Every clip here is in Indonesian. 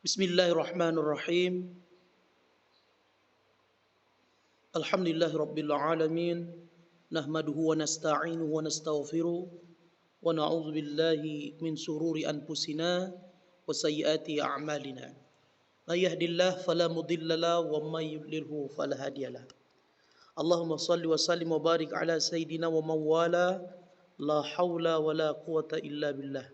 Bismillahirrahmanirrahim. Alhamdulillahi rabbil alamin. Nahmaduhu wa nasta'inuhu wa nastaghfiruh wa na'udzu billahi min sururi anfusina wa sayyiati a'malina. May yahdihillahu fala mudilla lahu wa may yudlilhu fala hadiyalah. Allahumma shalli wa sallim wa barik ala sayyidina wa mawwala. La haula wa la quwata illa billah.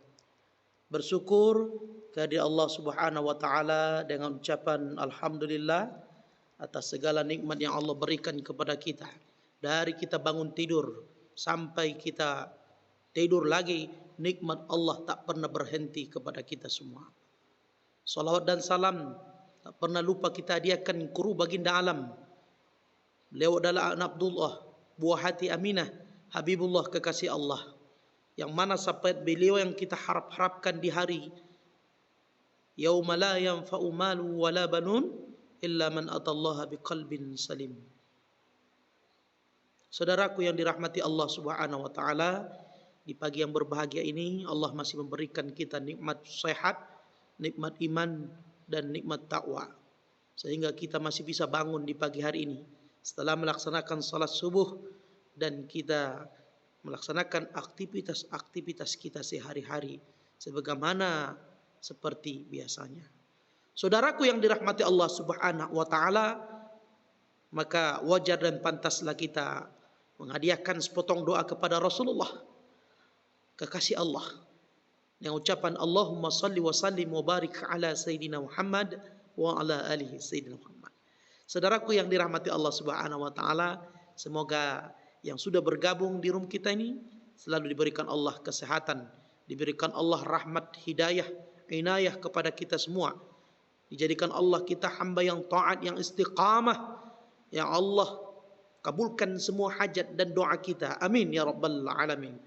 Bersyukur kehadirat Allah Subhanahu wa taala dengan ucapan alhamdulillah atas segala nikmat yang Allah berikan kepada kita. Dari kita bangun tidur sampai kita tidur lagi, nikmat Allah tak pernah berhenti kepada kita semua. Salawat dan salam tak pernah lupa kita hadiahkan guru baginda alam. Beliau adalah anak Abdullah, buah hati Aminah, Habibullah kekasih Allah. Yang mana sampai beliau yang kita harap-harapkan di hari yauma la yanfa'u malu wala banun illa man atallaha biqalbin salim. Saudaraku yang dirahmati Allah Subhanahu wa taala, di pagi yang berbahagia ini Allah masih memberikan kita nikmat sehat, nikmat iman dan nikmat takwa. Sehingga kita masih bisa bangun di pagi hari ini setelah melaksanakan salat subuh dan kita melaksanakan aktivitas-aktivitas kita sehari-hari sebagaimana seperti biasanya. Saudaraku yang dirahmati Allah Subhanahu wa taala, maka wajar dan pantaslah kita menghadiahkan sepotong doa kepada Rasulullah, kekasih Allah, yang ucapan Allahumma salli wa sallim wa barik ala sayyidina Muhammad wa ala alihi sayyidina Muhammad. Saudaraku yang dirahmati Allah Subhanahu wa taala, semoga yang sudah bergabung di room kita ini selalu diberikan Allah kesehatan, diberikan Allah rahmat, hidayah, inayah kepada kita semua. Dijadikan Allah kita hamba yang taat, yang istiqamah. Ya Allah, kabulkan semua hajat dan doa kita. Amin ya rabbal alamin.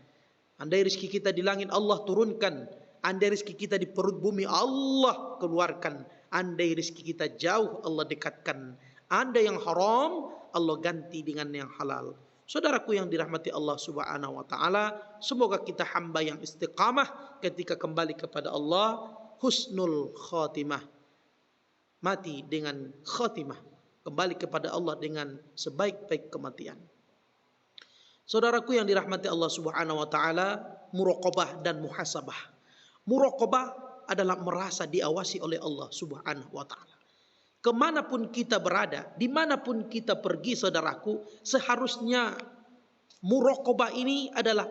Andai rezeki kita di langit Allah turunkan, andai rezeki kita di perut bumi Allah keluarkan, andai rezeki kita jauh Allah dekatkan, andai yang haram Allah ganti dengan yang halal. Saudaraku yang dirahmati Allah Subhanahu wa taala, semoga kita hamba yang istiqamah ketika kembali kepada Allah, husnul khatimah. Mati dengan khatimah, kembali kepada Allah dengan sebaik-baik kematian. Saudaraku yang dirahmati Allah Subhanahu wa taala, muraqabah dan muhasabah. Muraqabah adalah merasa diawasi oleh Allah Subhanahu wa taala. Kemanapun kita berada, dimanapun kita pergi, saudaraku, seharusnya muraqabah ini adalah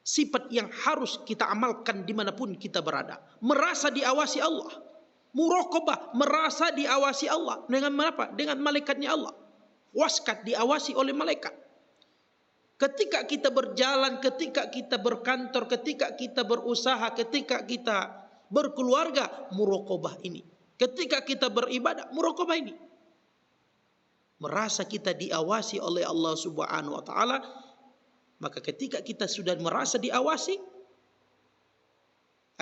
sifat yang harus kita amalkan dimanapun kita berada. Merasa diawasi Allah. Muraqabah, merasa diawasi Allah. Dengan apa? Dengan malaikatnya Allah. Waskat, diawasi oleh malaikat. Ketika kita berjalan, ketika kita berkantor, ketika kita berusaha, ketika kita berkeluarga, muraqabah ini. Ketika kita beribadah, muraqabah ini. Merasa kita diawasi oleh Allah Subhanahu wa taala, maka ketika kita sudah merasa diawasi,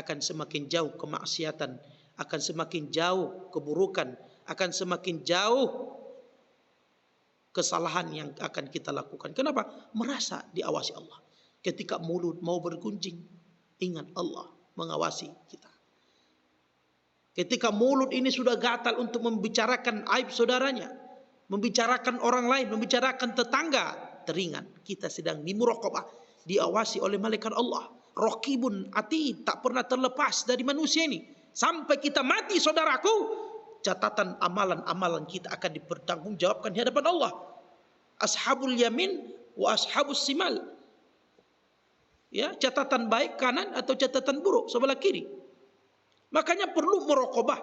akan semakin jauh kemaksiatan, akan semakin jauh keburukan, akan semakin jauh kesalahan yang akan kita lakukan. Kenapa? Merasa diawasi Allah. Ketika mulut mau bergunjing, ingat Allah mengawasi kita. Ketika mulut ini sudah gatal untuk membicarakan aib saudaranya, membicarakan orang lain, membicarakan tetangga, teringat kita sedang dimuraqabah, diawasi oleh malaikat Allah. Raqibun atid, tak pernah terlepas dari manusia ini. Sampai kita mati, saudaraku, catatan amalan-amalan kita akan dipertanggungjawabkan di hadapan Allah. Ashabul yamin wa ashabus simal. Ya, catatan baik kanan atau catatan buruk sebelah kiri. Makanya perlu muraqabah.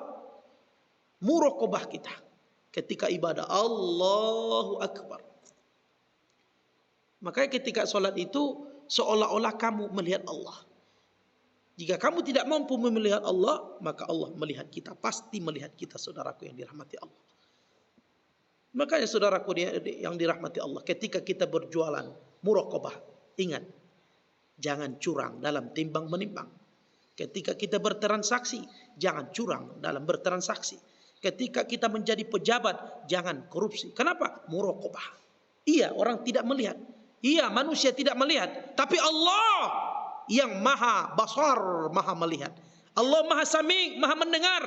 Muraqabah kita ketika ibadah. Allahu Akbar. Makanya ketika sholat itu seolah-olah kamu melihat Allah. Jika kamu tidak mampu melihat Allah, maka Allah melihat kita. Pasti melihat kita, saudaraku yang dirahmati Allah. Makanya saudaraku yang dirahmati Allah, ketika kita berjualan, muraqabah, ingat, jangan curang dalam timbang menimbang. Ketika kita bertransaksi, jangan curang dalam bertransaksi. Ketika kita menjadi pejabat, jangan korupsi. Kenapa? Muraqabah. Iya, orang tidak melihat. Iya, manusia tidak melihat. Tapi Allah yang maha basar, maha melihat. Allah Maha Sami', Maha mendengar.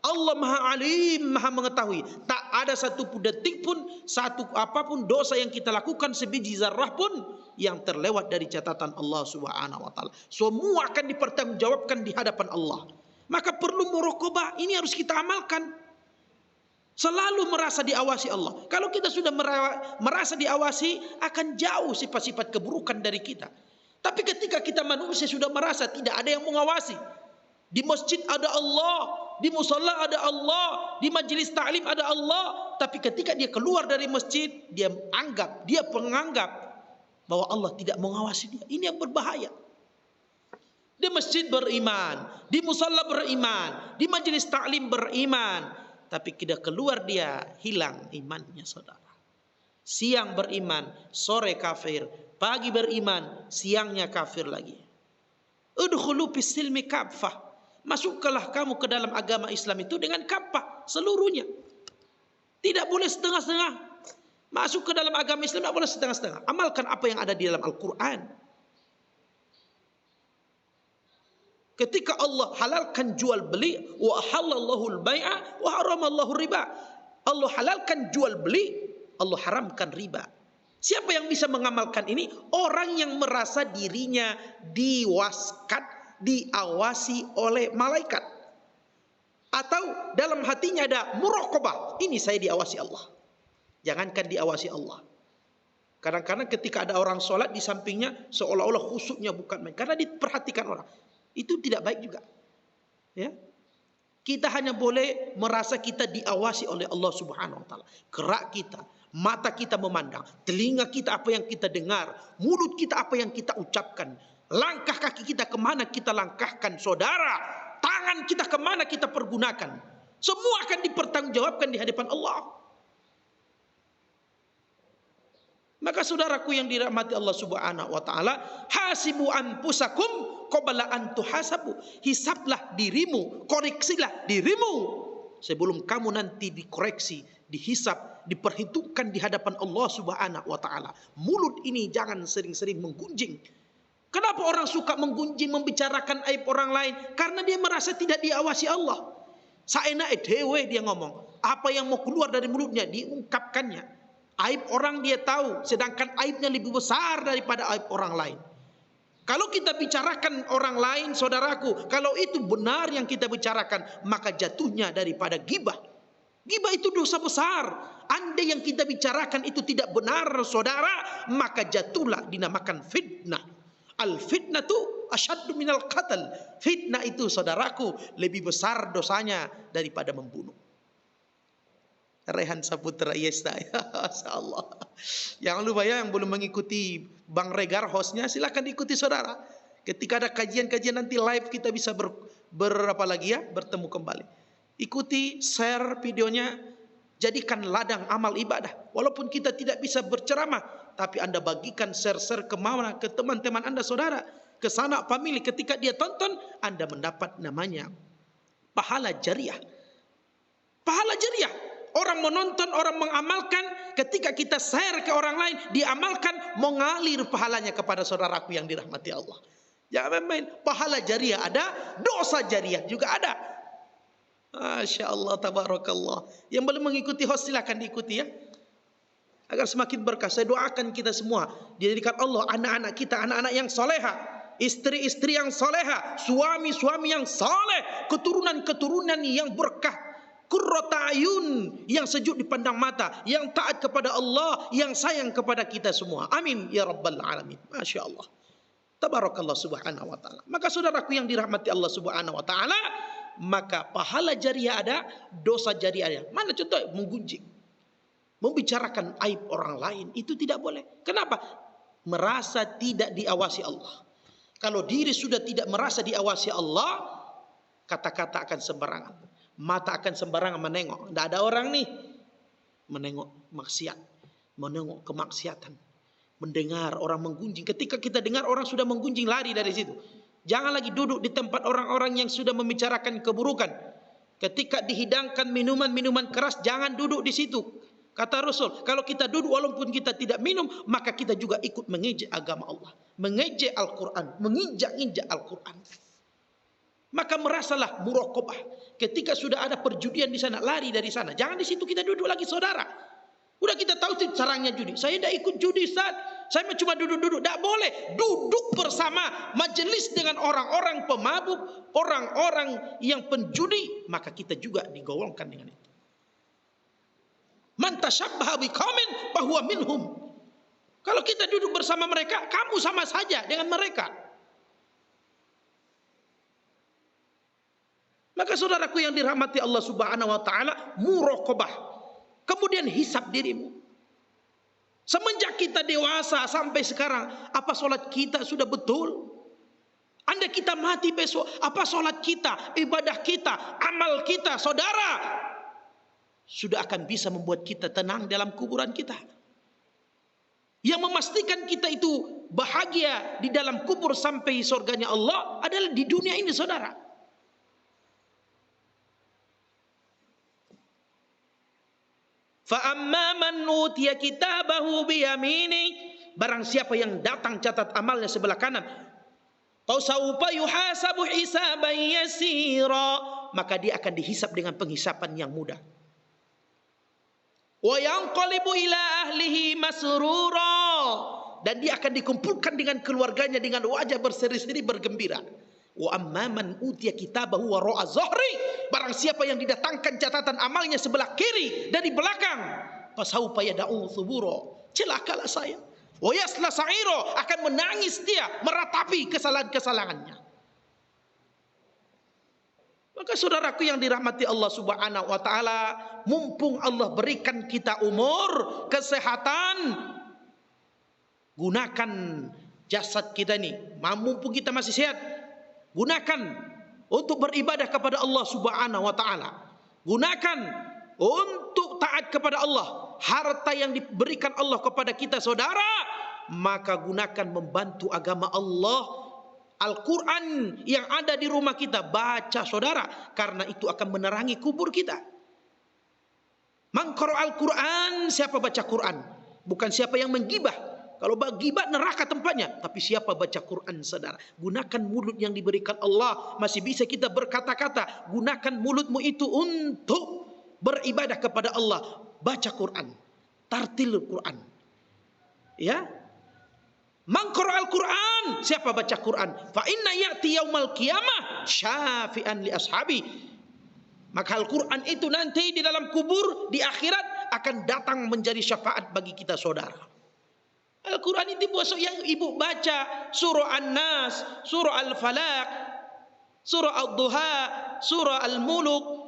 Allah Maha Alim, Maha mengetahui. Tak ada satu detik pun, satu apapun dosa yang kita lakukan sebiji zarrah pun yang terlewat dari catatan Allah Subhanahu wa taala. Semua akan dipertanggungjawabkan di hadapan Allah. Maka perlu muraqabah, ini harus kita amalkan. Selalu merasa diawasi Allah. Kalau kita sudah merasa diawasi, akan jauh sifat-sifat keburukan dari kita. Tapi ketika kita manusia sudah merasa tidak ada yang mengawasi, di masjid ada Allah, di musalla ada Allah, di majelis ta'lim ada Allah, tapi ketika dia keluar dari masjid, dia menganggap bahwa Allah tidak mengawasi dia. Ini yang berbahaya. Di masjid beriman, di musalla beriman, di majelis ta'lim beriman, tapi tidak keluar dia, hilang imannya saudara. Siang beriman, sore kafir, pagi beriman, siangnya kafir lagi. Udkhulu fis silmi kaffah. Masuklah kamu ke dalam agama Islam itu dengan kaffah seluruhnya. Tidak boleh setengah-setengah. Masuk ke dalam agama Islam tidak boleh setengah-setengah. Amalkan apa yang ada di dalam Al-Quran. Ketika Allah halalkan jual beli, wa halallahu al-bai'a wa haramallahu riba. Allah halalkan jual beli, Allah haramkan riba. Siapa yang bisa mengamalkan ini? Orang yang merasa dirinya diwaskan, diawasi oleh malaikat. Atau dalam hatinya ada muraqabah. Ini saya diawasi Allah. Jangankan diawasi Allah. Kadang-kadang ketika ada orang sholat di sampingnya, seolah-olah khusyuknya bukan main. Karena diperhatikan orang. Itu tidak baik juga. Ya. Kita hanya boleh merasa kita diawasi oleh Allah Subhanahu wa taala. Gerak kita, mata kita memandang, telinga kita apa yang kita dengar, mulut kita apa yang kita ucapkan, langkah kaki kita kemana kita langkahkan, saudara, tangan kita kemana kita pergunakan. Semua akan dipertanggungjawabkan di hadapan Allah. Maka saudaraku yang dirahmati Allah Subhanahu wa taala, hasibu anfusakum qabla an tuhasabu. Hisablah dirimu, koreksilah dirimu sebelum kamu nanti dikoreksi, dihisab, diperhitungkan di hadapan Allah Subhanahu wa taala. Mulut ini jangan sering-sering menggunjing. Kenapa orang suka menggunjing, membicarakan aib orang lain? Karena dia merasa tidak diawasi Allah. Saenake dhewe dia ngomong, apa yang mau keluar dari mulutnya diungkapkannya. Aib orang dia tahu, sedangkan aibnya lebih besar daripada aib orang lain. Kalau kita bicarakan orang lain, saudaraku, kalau itu benar yang kita bicarakan, maka jatuhnya daripada ghibah. Ghibah itu dosa besar. Andai yang kita bicarakan itu tidak benar, saudara, maka jatuhlah dinamakan fitnah. Al-fitnatu asyaddu minal qatl. Fitnah itu, saudaraku, lebih besar dosanya daripada membunuh. Rehan Saputra Yesta, ya Allah. Jangan lupa ya, yang belum mengikuti Bang Regar hostnya, silakan ikuti saudara. Ketika ada kajian-kajian nanti live kita bisa bertemu kembali. Ikuti, share videonya, jadikan ladang amal ibadah. Walaupun kita tidak bisa berceramah, tapi Anda bagikan share-share kemana ke teman-teman Anda, saudara, ke sanak famili. Ketika dia tonton, Anda mendapat namanya pahala jariah. Pahala jariah. Orang menonton, orang mengamalkan, ketika kita share ke orang lain, diamalkan, mengalir pahalanya kepada saudaraku yang dirahmati Allah. Jangan main, pahala jariah ada, dosa jariah juga ada. Masya Allah, tabarakallah. Yang belum mengikuti host silakan diikuti ya, agar semakin berkah. Saya doakan kita semua dijadikan Allah anak-anak kita, anak-anak yang soleha, istri-istri yang soleha, suami-suami yang soleh, keturunan-keturunan yang berkah, qurrata ayun, yang sejuk dipandang mata, yang taat kepada Allah, yang sayang kepada kita semua. Amin ya rabbal alamin. Masya Allah, tabarakallah subhanahu wa ta'ala. Maka saudaraku yang dirahmati Allah subhanahu wa ta'ala, maka pahala jariah ada, dosa jariah ada. Mana contoh? Menggunjing, membicarakan aib orang lain, itu tidak boleh. Kenapa? Merasa tidak diawasi Allah. Kalau diri sudah tidak merasa diawasi Allah, kata-kata akan sembarangan, mata akan sembarangan menengok. Tidak ada orang nih menengok maksiat, menengok kemaksiatan, mendengar orang menggunjing. Ketika kita dengar orang sudah menggunjing, lari dari situ. Jangan lagi duduk di tempat orang-orang yang sudah membicarakan keburukan. Ketika dihidangkan minuman-minuman keras, jangan duduk di situ. Kata Rasul, kalau kita duduk walaupun kita tidak minum, maka kita juga ikut mengejek agama Allah, mengejek Al-Quran, menginjak-injak Al-Quran. Maka merasalah muraqabah. Ketika sudah ada perjudian di sana, lari dari sana. Jangan di situ kita duduk lagi, saudara. Udah kita tahu caranya judi. Saya tidak ikut judi, Ustaz. Saya cuma duduk-duduk. Tidak boleh. Duduk bersama majelis dengan orang-orang pemabuk, orang-orang yang penjudi, maka kita juga digolongkan dengan itu. Man tashabbaha biqaumin fahuwa minhum. Kalau kita duduk bersama mereka, kamu sama saja dengan mereka. Maka saudaraku yang dirahmati Allah Subhanahu wa taala, muraqabah. Kemudian hisab dirimu. Semenjak kita dewasa sampai sekarang, apa solat kita sudah betul? Anda kita mati besok, apa solat kita, ibadah kita, amal kita, saudara, sudah akan bisa membuat kita tenang dalam kuburan kita. Yang memastikan kita itu bahagia di dalam kubur sampai surganya Allah adalah di dunia ini, saudara. Fa'amma man utiya kitabahu biyamini, barang siapa yang datang catat amalnya sebelah kanan, fasaufa yuhasabu hisaban yasira, maka dia akan dihisab dengan penghisapan yang mudah. Wa yanqalibu ila ahlihi masrura, dan dia akan dikumpulkan dengan keluarganya dengan wajah berseri-seri bergembira. Wa amma man utiya kitabahu wara'a zahri, barang siapa yang didatangkan catatan amalnya sebelah kiri dari belakang, fasaufa yad'u thubura, celakalah saya. Wa yasla sa'ira, akan menangis dia meratapi kesalahan-kesalahannya. Maka saudaraku yang dirahmati Allah Subhanahu wa taala, mumpung Allah berikan kita umur, kesehatan, gunakan jasad kita ini. Mumpung kita masih sehat, gunakan untuk beribadah kepada Allah Subhanahu wa taala. Gunakan untuk taat kepada Allah. Harta yang diberikan Allah kepada kita, saudara, maka gunakan membantu agama Allah. Al-Quran yang ada di rumah kita, baca, saudara, karena itu akan menerangi kubur kita. Man qara al-Quran, siapa baca Quran, bukan siapa yang menggibah. Kalau gibah neraka tempatnya, tapi siapa baca Quran, saudara. Gunakan mulut yang diberikan Allah, masih bisa kita berkata-kata. Gunakan mulutmu itu untuk beribadah kepada Allah. Baca Quran, tartil Quran, ya. Man qara al-Quran, siapa baca Quran, fa inna ya'ti yaumal qiyamah syafi'an li ashabi, maka Al-Quran itu nanti di dalam kubur, di akhirat akan datang menjadi syafaat bagi kita, saudara. Al-Quran itu yang ibu baca, surah An-Nas, surah Al-Falaq, surah Ad-Duha, surah Al-Muluk,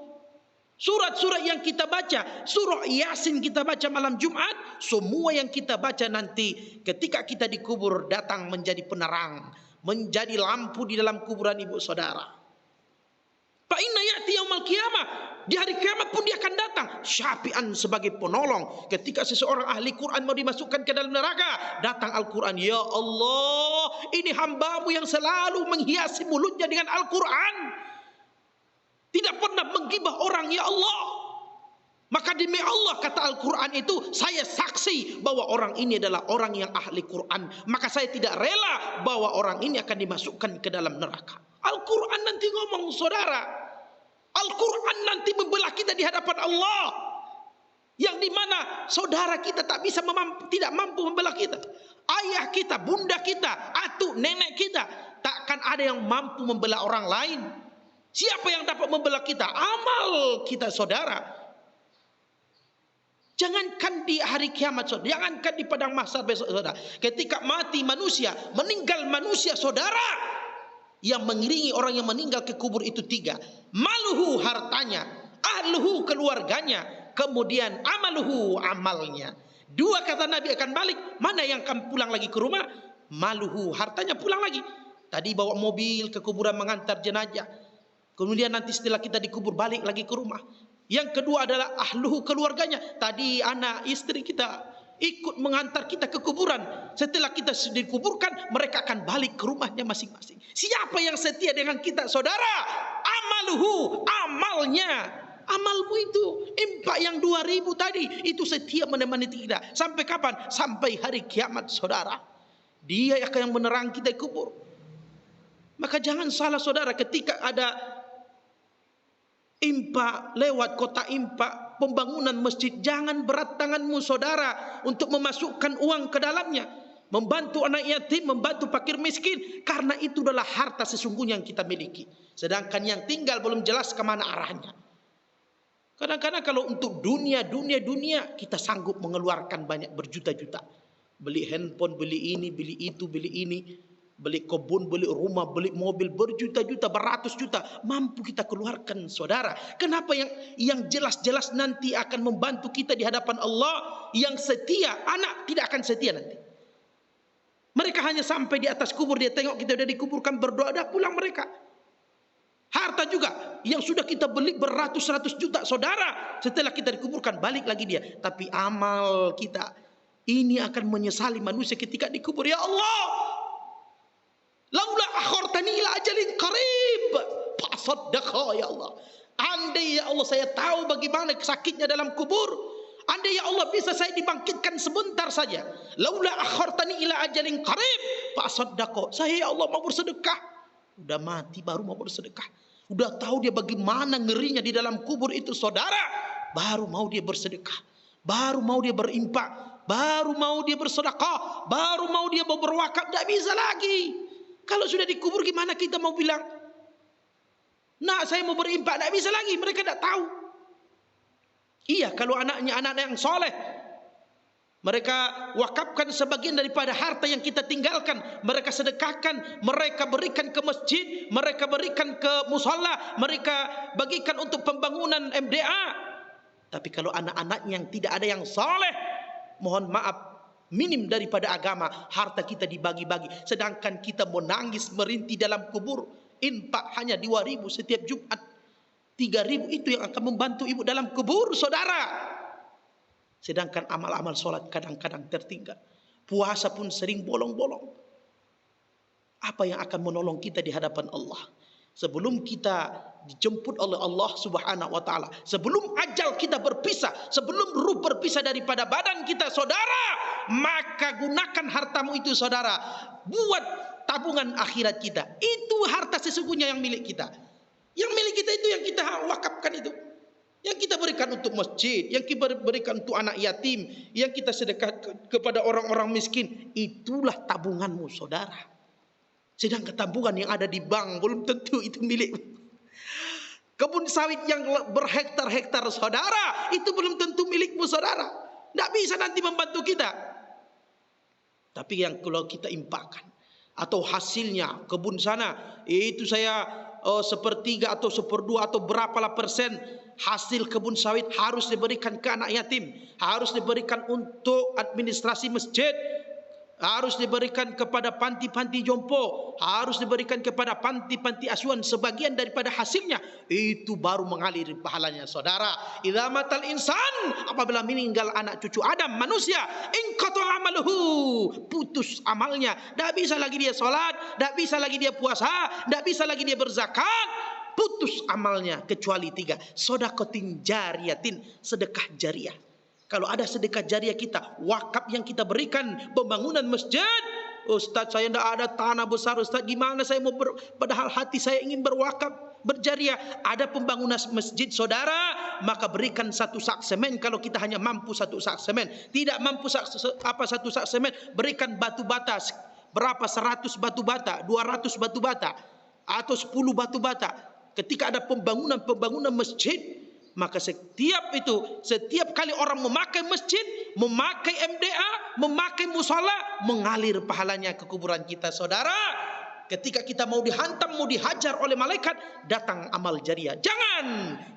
surat-surat yang kita baca, surah Yasin kita baca malam Jumat, semua yang kita baca nanti ketika kita dikubur datang menjadi penerang, menjadi lampu di dalam kuburan ibu saudara. Fa inna ya'ti yaumal qiyamah, di hari kiamat pun dia akan datang syafi'an, sebagai penolong. Ketika seseorang ahli Quran mau dimasukkan ke dalam neraka, datang Al-Quran, ya Allah, ini hambamu yang selalu menghiasi mulutnya dengan Al-Quran, tidak pernah menggibah orang, ya Allah. Maka demi Allah, kata Al-Quran itu, saya saksi bahwa orang ini adalah orang yang ahli Quran. Maka saya tidak rela bahwa orang ini akan dimasukkan ke dalam neraka. Al-Quran nanti ngomong, saudara. Al-Quran nanti membelah kita di hadapan Allah, yang dimana saudara kita tidak mampu membelah kita. Ayah kita, bunda kita, atuk, nenek kita, takkan ada yang mampu membelah orang lain. Siapa yang dapat membelah kita? Amal kita, saudara. Jangankan di hari kiamat, saudara. Jangankan di padang mahsyar besok, saudara. Ketika mati manusia, meninggal manusia, saudara, yang mengiringi orang yang meninggal ke kubur itu 3. Maluhu, hartanya, ahluhu, keluarganya, kemudian amaluhu, amalnya. 2 kata Nabi akan balik. Mana yang akan pulang lagi ke rumah? Maluhu, hartanya pulang lagi. Tadi bawa mobil ke kuburan mengantar jenazah. Kemudian nanti setelah kita dikubur balik lagi ke rumah. Yang kedua adalah ahluhu, keluarganya. Tadi anak istri kita ikut mengantar kita ke kuburan. Setelah kita dikuburkan, mereka akan balik ke rumahnya masing-masing. Siapa yang setia dengan kita, saudara? Amaluhu, amalnya. Amalmu itu, impak yang 2000 tadi, itu setia menemani kita. Sampai kapan? Sampai hari kiamat, saudara. Dia akan yang menerang kita di kubur. Maka jangan salah saudara, ketika ada impak lewat kota impak pembangunan masjid, jangan berat tanganmu saudara untuk memasukkan uang ke dalamnya, membantu anak yatim, membantu fakir miskin, karena itu adalah harta sesungguhnya yang kita miliki. Sedangkan yang tinggal belum jelas kemana arahnya. Kadang-kadang kalau untuk dunia kita sanggup mengeluarkan banyak berjuta-juta, beli handphone, beli ini, beli itu, beli ini, beli kebun, beli rumah, beli mobil berjuta-juta, beratus juta, mampu kita keluarkan saudara. Kenapa yang jelas-jelas nanti akan membantu kita di hadapan Allah, yang setia, anak tidak akan setia nanti. Mereka hanya sampai di atas kubur, dia tengok kita sudah dikuburkan, berdoa, dah pulang mereka. Harta juga yang sudah kita beli beratus-ratus juta saudara, setelah kita dikuburkan balik lagi dia. Tapi amal kita ini akan menyesali manusia ketika dikubur. Ya Allah, laula akhartani ila ajalin qarib fasaddaqa, ya Allah. Andai ya Allah saya tahu bagaimana sakitnya dalam kubur, andai ya Allah bisa saya dibangkitkan sebentar saja. Laula akhartani ila ajalin qarib fasaddaqa. Saya ya Allah mau bersedekah. Udah mati baru mau bersedekah. Udah tahu dia bagaimana ngerinya di dalam kubur itu saudara, baru mau dia bersedekah, baru mau dia berimpak, baru mau dia bersedekah, baru mau dia mau berwakaf. Tidak bisa lagi. Kalau sudah dikubur gimana kita mau bilang, nah saya mau berimpak? Tidak bisa lagi, mereka tidak tahu. Iya, kalau anaknya anak yang soleh, mereka wakafkan sebagian daripada harta yang kita tinggalkan, mereka sedekahkan, mereka berikan ke masjid, mereka berikan ke musalla, mereka bagikan untuk pembangunan MDA. Tapi kalau anak-anaknya yang tidak ada yang saleh, mohon maaf, minim daripada agama, harta kita dibagi-bagi. Sedangkan kita menangis merintih dalam kubur, infak hanya 2.000 setiap Jumat, 3.000 itu yang akan membantu ibu dalam kubur saudara. Sedangkan amal-amal solat kadang-kadang tertinggal. Puasa pun sering bolong-bolong. Apa yang akan menolong kita di hadapan Allah? Sebelum kita dijemput oleh Allah Subhanahu wa taala, sebelum ajal kita berpisah, sebelum ruh berpisah daripada badan kita saudara, maka gunakan hartamu itu saudara buat tabungan akhirat kita. Itu harta sesungguhnya yang milik kita. Yang milik kita itu yang kita wakafkan itu. Yang kita berikan untuk masjid, yang kita berikan untuk anak yatim, yang kita sedekah kepada orang-orang miskin, itulah tabunganmu saudara. Sedangkan tabungan yang ada di bank belum tentu itu milikmu. Kebun sawit yang berhektar-hektar saudara, itu belum tentu milikmu saudara. Tidak bisa nanti membantu kita. Tapi yang kalau kita impakkan, atau hasilnya kebun sana, itu saya sepertiga atau seperdua atau berapalah persen hasil kebun sawit harus diberikan ke anak yatim, harus diberikan untuk administrasi masjid, harus diberikan kepada panti-panti jompo, harus diberikan kepada panti-panti asuhan. Sebagian daripada hasilnya itu baru mengalir pahalanya saudara. Idza matal insan, apabila meninggal anak cucu Adam manusia, inqata amaluhu, putus amalnya. Tidak bisa lagi dia salat, tidak bisa lagi dia puasa, tidak bisa lagi dia berzakat, putus amalnya kecuali 3. Sedekatin jariyatin, sedekah jariah. Kalau ada sedekah jariah kita, wakaf yang kita berikan, pembangunan masjid. Ustaz, saya tidak ada tanah besar Ustaz, gimana saya mau padahal hati saya ingin berwakaf, berjariah. Ada pembangunan masjid saudara, maka berikan 1 sak semen. Kalau kita hanya mampu 1 sak semen, tidak mampu 1 sak semen, berikan batu bata. Berapa? 100 batu bata, 200 batu bata, atau 10 batu bata. Ketika ada pembangunan masjid, maka setiap kali orang memakai masjid, memakai MDA, memakai musala, mengalir pahalanya ke kuburan kita saudara. Ketika kita mau dihantam, mau dihajar oleh malaikat, datang amal jariah. Jangan,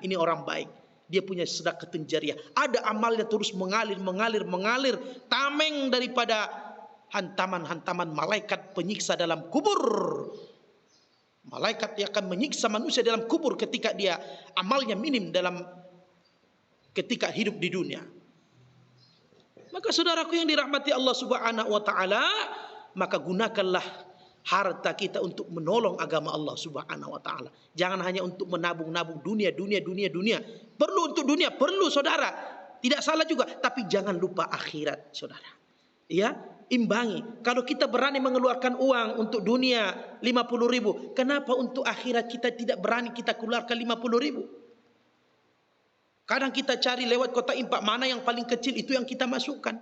ini orang baik, dia punya sedekah jariah, ada amalnya terus mengalir, tameng daripada hantaman-hantaman malaikat penyiksa dalam kubur. Malaikat yang akan menyiksa manusia dalam kubur ketika dia amalnya minim dalam ketika hidup di dunia. Maka saudaraku yang dirahmati Allah Subhanahu wa taala, maka gunakanlah harta kita untuk menolong agama Allah Subhanahu wa taala. Jangan hanya untuk menabung-nabung dunia. Perlu untuk dunia, perlu saudara. Tidak salah juga, tapi jangan lupa akhirat saudara. Ya, imbangi. Kalau kita berani mengeluarkan uang untuk dunia 50.000, kenapa untuk akhirat kita tidak berani kita keluarkan 50.000? Kadang kita cari lewat kotak infak, mana yang paling kecil itu yang kita masukkan.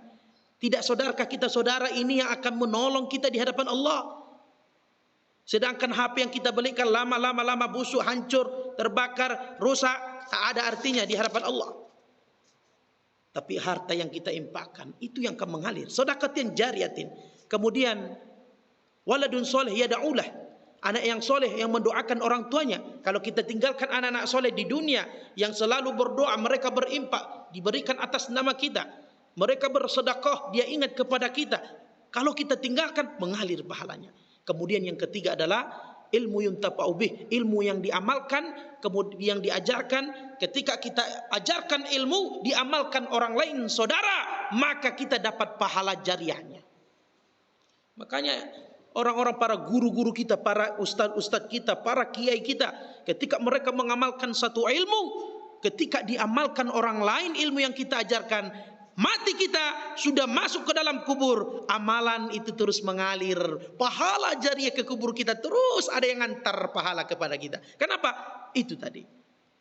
Tidak saudarkah kita saudara ini yang akan menolong kita di hadapan Allah? Sedangkan HP yang kita belikan lama busuk, hancur, terbakar, rusak, tak ada artinya di hadapan Allah. Tapi harta yang kita infakkan itu yang akan mengalir. Sedekatin jariyatin. Kemudian waladun soleh yada'ulah, anak yang soleh yang mendoakan orang tuanya. Kalau kita tinggalkan anak-anak soleh di dunia yang selalu berdoa, mereka berimpak, diberikan atas nama kita, mereka bersedekah, dia ingat kepada kita. Kalau kita tinggalkan, mengalir pahalanya. Kemudian yang ketiga adalah ilmu yuntafa'u bih, ilmu yang diamalkan, kemudian yang diajarkan. Ketika kita ajarkan ilmu, diamalkan orang lain saudara, maka kita dapat pahala jariahnya. Makanya orang-orang para guru-guru kita, para ustaz-ustaz kita, para kiai kita, ketika mereka mengamalkan satu ilmu, ketika diamalkan orang lain ilmu yang kita ajarkan, mati kita sudah masuk ke dalam kubur, amalan itu terus mengalir, pahala jariah ke kubur kita terus ada yang antar pahala kepada kita. Kenapa? Itu tadi,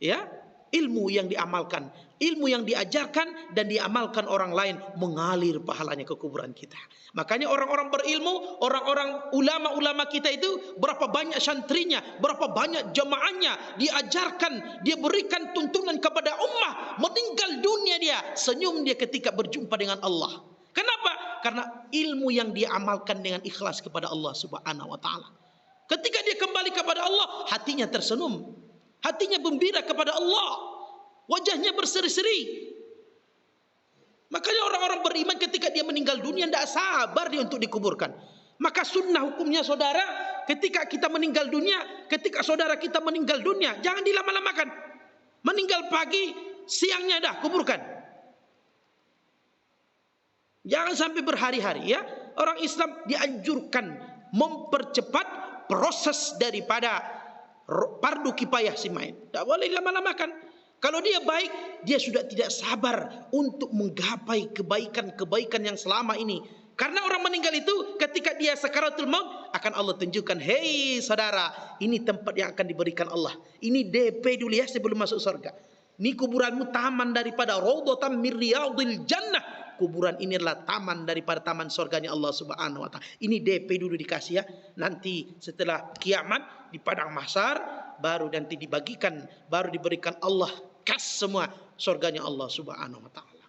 ya, ilmu yang diamalkan, ilmu yang diajarkan dan diamalkan orang lain, mengalir pahalanya ke kuburan kita. Makanya orang-orang berilmu, orang-orang ulama-ulama kita itu berapa banyak santrinya, berapa banyak jemaahnya, diajarkan, dia berikan tuntunan kepada ummah, meninggal dunia dia, senyum dia ketika berjumpa dengan Allah. Kenapa? Karena ilmu yang dia amalkan dengan ikhlas kepada Allah Subhanahu wa taala. Ketika dia kembali kepada Allah, hatinya tersenyum, hatinya gembira kepada Allah, wajahnya berseri-seri. Makanya orang-orang beriman ketika dia meninggal dunia tidak sabar dia untuk dikuburkan. Maka sunnah hukumnya saudara, ketika kita meninggal dunia, ketika saudara kita meninggal dunia, jangan dilama-lamakan. Meninggal pagi, siangnya dah kuburkan. Jangan sampai berhari-hari, ya. Orang Islam dianjurkan mempercepat proses daripada fardu kifayah simain. Tak boleh dilama-lamakan. Kalau dia baik, dia sudah tidak sabar untuk menggapai kebaikan-kebaikan yang selama ini. Karena orang meninggal itu ketika dia sakaratul maut akan Allah tunjukkan, hei saudara, ini tempat yang akan diberikan Allah. Ini DP dulu ya sebelum masuk surga. Ini kuburanmu taman daripada raudhatan min riyadil jannah. Kuburan ini adalah taman daripada taman surganya Allah Subhanahu wa taala. Ini DP dulu dikasih ya. Nanti setelah kiamat di padang mahsyar baru nanti dibagikan, baru diberikan Allah kas semua surganya Allah Subhanahu wa taala.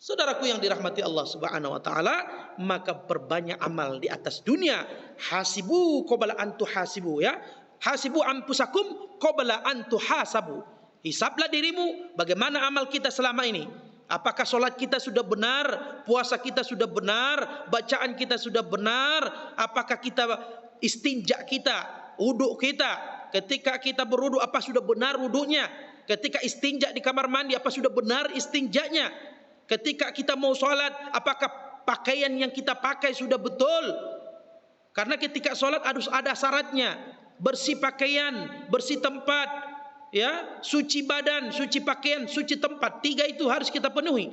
Saudaraku yang dirahmati Allah Subhanahu wa taala, maka perbanyak amal di atas dunia. Hasibu qabla an tuhasibu, ya. Hasibu anfusakum qabla an tuhasabu. Hisablah dirimu bagaimana amal kita selama ini. Apakah solat kita sudah benar, puasa kita sudah benar, bacaan kita sudah benar, apakah kita istinja kita, wuduk kita, ketika kita berwuduk apa sudah benar wuduknya, ketika istinja di kamar mandi apa sudah benar istinjanya, ketika kita mau solat apakah pakaian yang kita pakai sudah betul. Karena ketika solat harus ada syaratnya, bersih pakaian, bersih tempat, ya, suci badan, suci pakaian, suci tempat. 3 itu harus kita penuhi.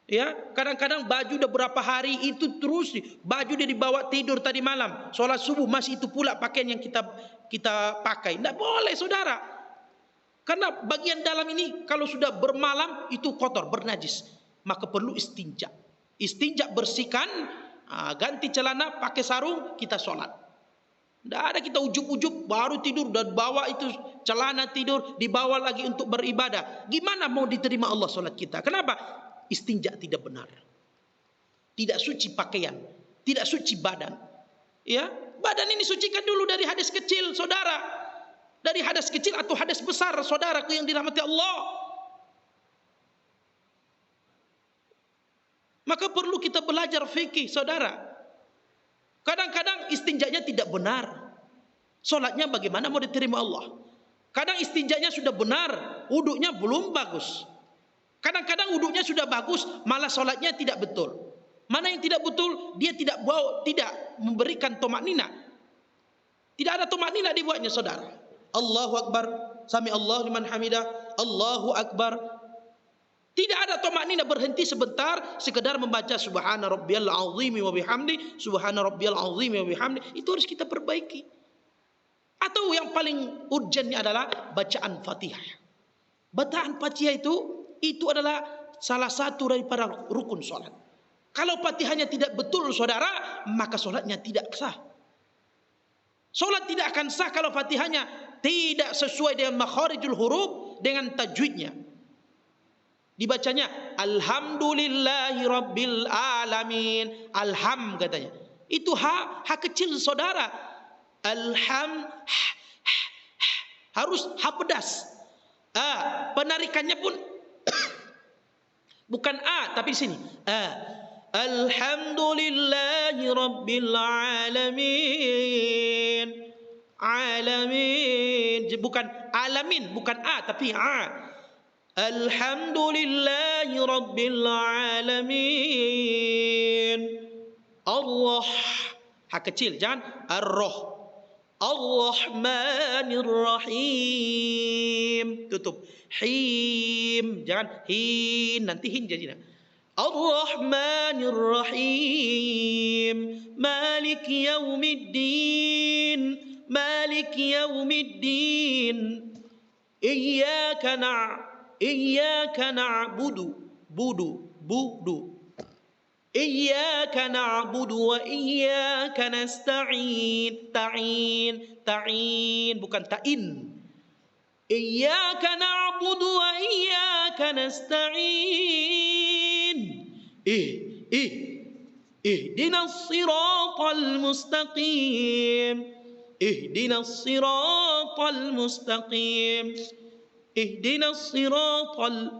Ya, kadang-kadang baju udah berapa hari itu terus baju dia dibawa tidur tadi malam, sholat subuh masih itu pula pakaian yang kita pakai. Tidak boleh saudara. Karena bagian dalam ini kalau sudah bermalam itu kotor, bernajis, maka perlu istinja. Istinja bersihkan, ganti celana, pakai sarung, kita sholat. Tidak ada kita ujub-ujub baru tidur dan bawa itu celana tidur dibawa lagi untuk beribadah. Gimana mau diterima Allah solat kita? Kenapa? Istinja tidak benar. Tidak suci pakaian, tidak suci badan. Ya, badan ini sucikan dulu dari hadas kecil, saudara. Dari hadas kecil atau hadas besar, saudaraku yang dirahmati Allah. Maka perlu kita belajar fikih, saudara. Kadang-kadang istinjanya tidak benar. Solatnya bagaimana mau diterima Allah? Kadang istinjanya sudah benar, wuduknya belum bagus. Kadang-kadang wuduknya sudah bagus, malah solatnya tidak betul. Mana yang tidak betul? Dia tidak memberikan tomaknina. Tidak ada tomaknina dibuatnya, saudara. Allahu Akbar, sami Allahu liman hamidah, Allahu Akbar. Tidak ada tumaknina berhenti sebentar sekedar membaca subhana rabbiyal azim wa bihamdi, subhana rabbiyal azim wa bihamdi. Itu harus kita perbaiki. Atau yang paling urgentnya adalah bacaan Fatihah. Bacaan Fatihah itu adalah salah satu daripada rukun salat. Kalau Fatihahnya tidak betul saudara, maka salatnya tidak sah. Salat tidak akan sah kalau Fatihahnya tidak sesuai dengan makharijul huruf, dengan tajwidnya. Dibacanya alhamdulillahi rabbil alamin. Alham katanya. Itu ha kecil saudara. Harus ha pedas. Penarikannya pun bukan tapi sini. Alhamdulillahi rabbil alamin. Alamin. Bukan alamin, bukan tapi Alhamdulillahi rabbil alamin. Allah ha kecil, jangan ar-roh. Ar-Rahmanir Rahim. Tutup. Him, jangan hin, nanti hin jadi. Ar-Rahmanir Rahim. Malik yaumiddin. Malik yaumiddin. Iyyaka na'budu budu. Iyyaka na'budu wa iyyaka nasta'in. Ta'in bukan ta'in. Iyyaka na'budu wa iyyaka nasta'in. Ihdinas siratal mustaqim. Ihdinas siratal mustaqim. Ihdinas siratal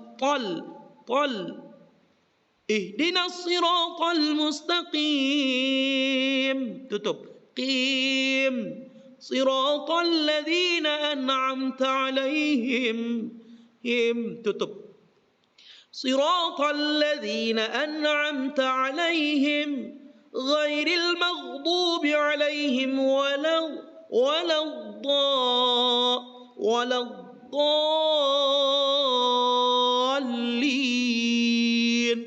Ihdinas siratal mustaqim. Tutup. Qim. Siratal ladzina an'amta alaihim. Him. Tutup. Siratal ladzina an'amta alaihim. Ghairil maghdubi alaihim waladdallin.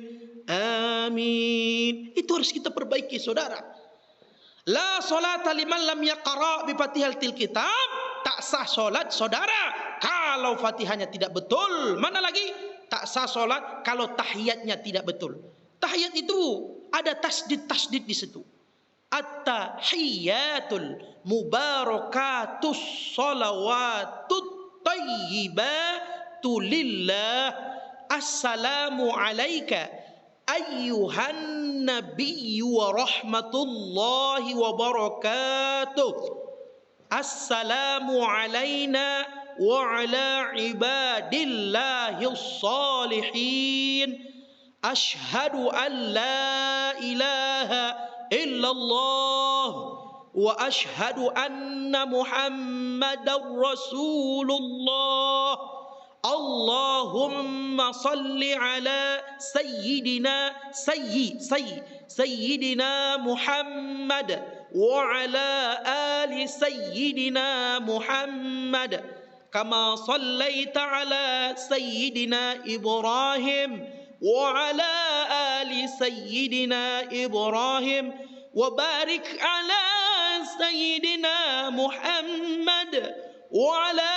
Amin. Itu harus kita perbaiki saudara. La salata liman lam yaqra bi Fatihatil Kitab. Tak sah solat saudara kalau Fatihahnya tidak betul. Mana lagi? Tak sah solat kalau tahiyatnya tidak betul. Tahiyat itu ada tasdid di situ. At-tahiyyatul mubarakatus salawatut tayyibatu lillah. Assalamu alayka ayyuhan nabiyyu wa rahmatullahi wa barakatuh. Assalamu alayna wa ala ibadillahis salihin. Ashhadu an la ilaha illallah wa ashhadu anna Muhammadar Rasulullah. Allahumma salli ala sayyidina Muhammad wa ala ali sayyidina Muhammad kama sallaita ala sayyidina Ibrahim wa ala ali sayyidina Ibrahim wa barik ala sayyidina Muhammad وعلى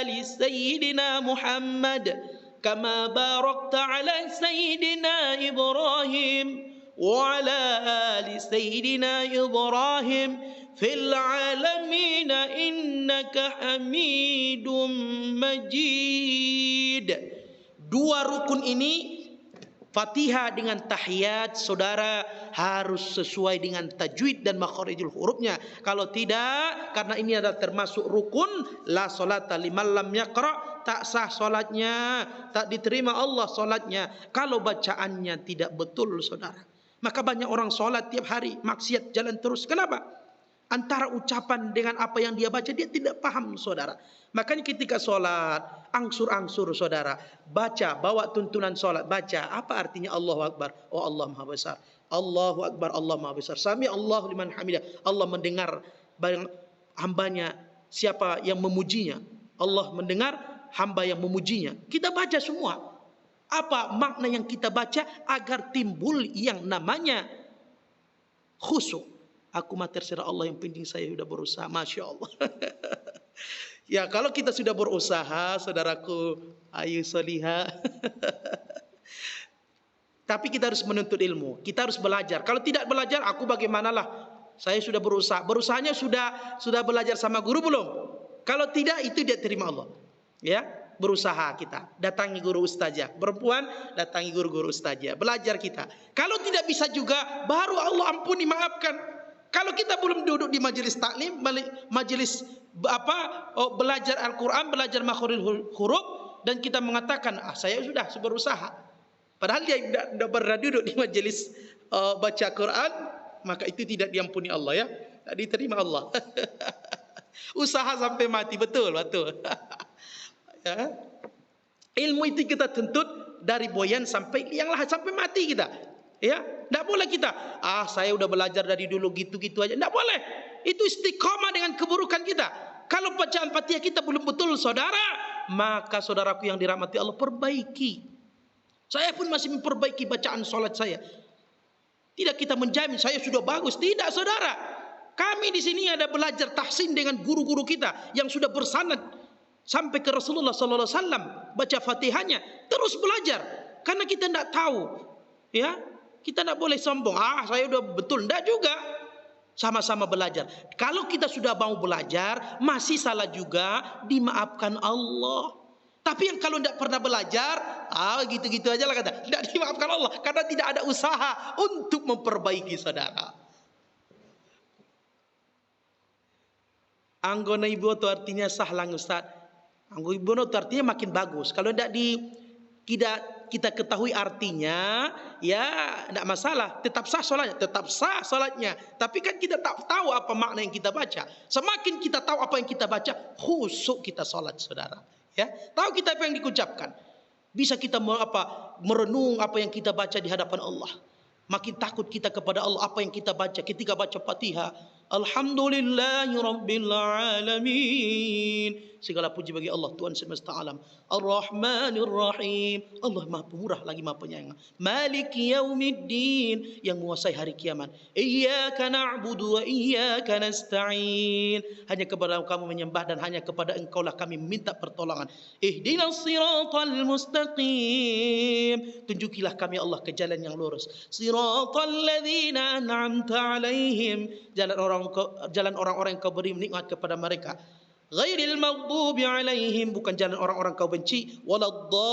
آل سيدنا محمد كما باركت على سيدنا إبراهيم وعلى آل سيدنا إبراهيم في العالمين إنك حميد مجيد. Dua rukun ini, Fatihah dengan tahiyat, saudara harus sesuai dengan tajwid dan makharijul hurufnya. Kalau tidak, karena ini adalah termasuk rukun, la salata liman lam yaqra, tak sah salatnya, tak diterima Allah salatnya kalau bacaannya tidak betul saudara. Maka banyak orang salat tiap hari maksiat jalan terus. Kenapa? Antara ucapan dengan apa yang dia baca dia tidak paham saudara. Makanya ketika sholat, angsur-angsur saudara, baca, bawa tuntunan sholat, baca. Apa artinya Allahu Akbar? Oh Allah Maha Besar. Allahu Akbar, Allah Maha Besar. Sami Allahu liman hamidah. Allah mendengar hambanya, siapa yang memujinya. Allah mendengar hamba yang memujinya. Kita baca semua. Apa makna yang kita baca agar timbul yang namanya khusyuk. Aku mah terserah Allah, yang penting saya sudah berusaha. Masya Allah. Ya, kalau kita sudah berusaha, saudaraku, ayu soliha. Tapi kita harus menuntut ilmu. Kita harus belajar. Kalau tidak belajar, aku bagaimanalah? Saya sudah berusaha. Berusahanya sudah belajar sama guru belum? Kalau tidak, itu dia terima Allah. Ya, berusaha kita. Datangi guru ustazah. Perempuan, datangi guru-guru ustazah. Belajar kita. Kalau tidak bisa juga, baru Allah ampuni, maafkan. Kalau kita belum duduk di majelis taklim, majelis belajar Al-Quran, belajar makhrajul huruf, dan kita mengatakan, saya sudah berusaha. Padahal dia tidak pernah duduk di majelis baca Quran, maka itu tidak diampuni Allah, ya. Tidak diterima Allah. Usaha sampai mati, betul. Ya. Ilmu itu kita tuntut dari boyan sampai liang lahat, sampai mati kita. Ya, tidak boleh kita, saya udah belajar dari dulu gitu-gitu aja. Tidak boleh. Itu istiqomah dengan keburukan kita. Kalau bacaan Fatihah kita belum betul, saudara, maka saudaraku yang dirahmati Allah, perbaiki. Saya pun masih memperbaiki bacaan sholat saya. Tidak kita menjamin saya sudah bagus. Tidak, saudara. Kami di sini ada belajar tahsin dengan guru-guru kita yang sudah bersanad sampai ke Rasulullah SAW. Baca Fatihahnya, terus belajar. Karena kita tidak tahu, ya. Kita tidak boleh sombong. Saya sudah betul. Tidak juga. Sama-sama belajar. Kalau kita sudah mau belajar, masih salah juga, dimaafkan Allah. Tapi yang kalau tidak pernah belajar, gitu-gitu aja lah kata, tidak dimaafkan Allah. Karena tidak ada usaha untuk memperbaiki, saudara. Anggona ibu itu artinya sahlang Ustaz. Anggona ibu itu artinya makin bagus. Kalau tidak kita ketahui artinya, ya tidak masalah, tetap sah salatnya. Tapi kan kita tak tahu apa makna yang kita baca. Semakin kita tahu apa yang kita baca, khusyuk kita salat, saudara. Ya, tahu kita apa yang diucapkan. Bisa kita merenung apa yang kita baca di hadapan Allah. Makin takut kita kepada Allah apa yang kita baca ketika baca Fatihah. Alhamdulillahirabbil alamin. Segala puji bagi Allah, Tuhan semesta alam. Ar-Rahmanir Rahim. Allah Maha Pemurah lagi Maha Penyayang. Maliki Yaumiddin, yang menguasai hari kiamat. Iyyaka na'budu wa iyyaka nasta'in. Hanya kepada Kamu menyembah dan hanya kepada Engkau lah kami minta pertolongan. Ihdinas siratal mustaqim. Tunjukilah kami Allah ke jalan yang lurus. Siratal ladzina an'amta 'alaihim. Jalan orang-orang yang Kau beri nikmat kepada mereka. Ghairil maghdubi alaihim, bukan jalan orang-orang Kau benci, waladdallin,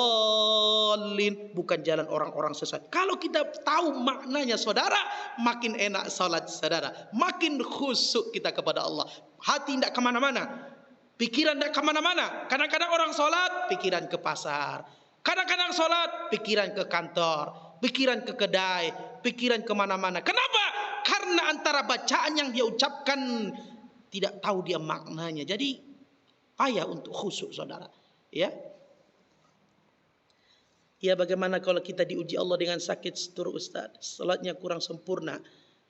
bukan jalan orang-orang sesat. Kalau kita tahu maknanya, saudara, makin enak salat, saudara. Makin khusyuk kita kepada Allah. Hati tidak kemana-mana, pikiran tidak kemana-mana. Kadang-kadang orang salat, pikiran ke pasar. Kadang-kadang salat, pikiran ke kantor, pikiran ke kedai, pikiran kemana-mana. Kenapa? Karena antara bacaan yang dia ucapkan tidak tahu dia maknanya. Jadi payah untuk khusyuk, saudara. Ya. Ya, bagaimana kalau kita diuji Allah dengan sakit setur Ustaz, salatnya kurang sempurna.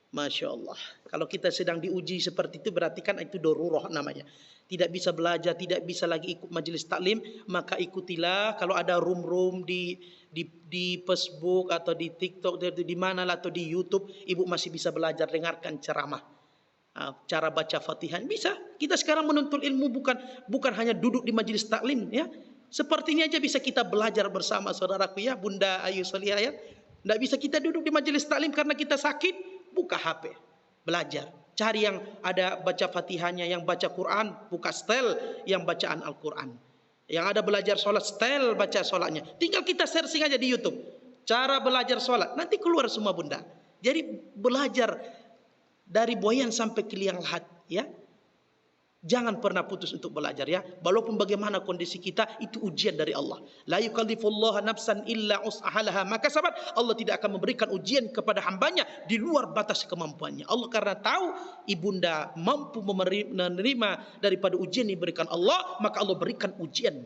Masya Allah. Kalau kita sedang diuji seperti itu, berarti kan itu darurah namanya. Tidak bisa belajar, tidak bisa lagi ikut majelis taklim, maka ikutilah kalau ada room-room di Facebook atau di TikTok, di mana lah, atau di YouTube, ibu masih bisa belajar, dengarkan ceramah. Cara baca Fatihah bisa. Kita sekarang menuntut ilmu bukan hanya duduk di majelis taklim, ya. Sepertinya aja bisa kita belajar bersama, saudaraku, ya, Bunda Ayu Solihah, ya. Tidak bisa kita duduk di majelis taklim karena kita sakit, buka HP, belajar. Cari yang ada baca Fatihahnya, yang baca Quran, buka setel yang bacaan Al-Quran. Yang ada belajar sholat, setel baca sholatnya. Tinggal kita searching aja di YouTube, cara belajar sholat, nanti keluar semua, Bunda. Jadi belajar dari boyan sampai ke liang lahat, ya. Jangan pernah putus untuk belajar, ya. Walaupun bagaimana kondisi kita, itu ujian dari Allah. La yukallifullahu nafsan illa us'aha. Maka sahabat, Allah tidak akan memberikan ujian kepada hambanya di luar batas kemampuannya. Allah karena tahu ibunda mampu menerima daripada ujian yang diberikan Allah, maka Allah berikan ujian.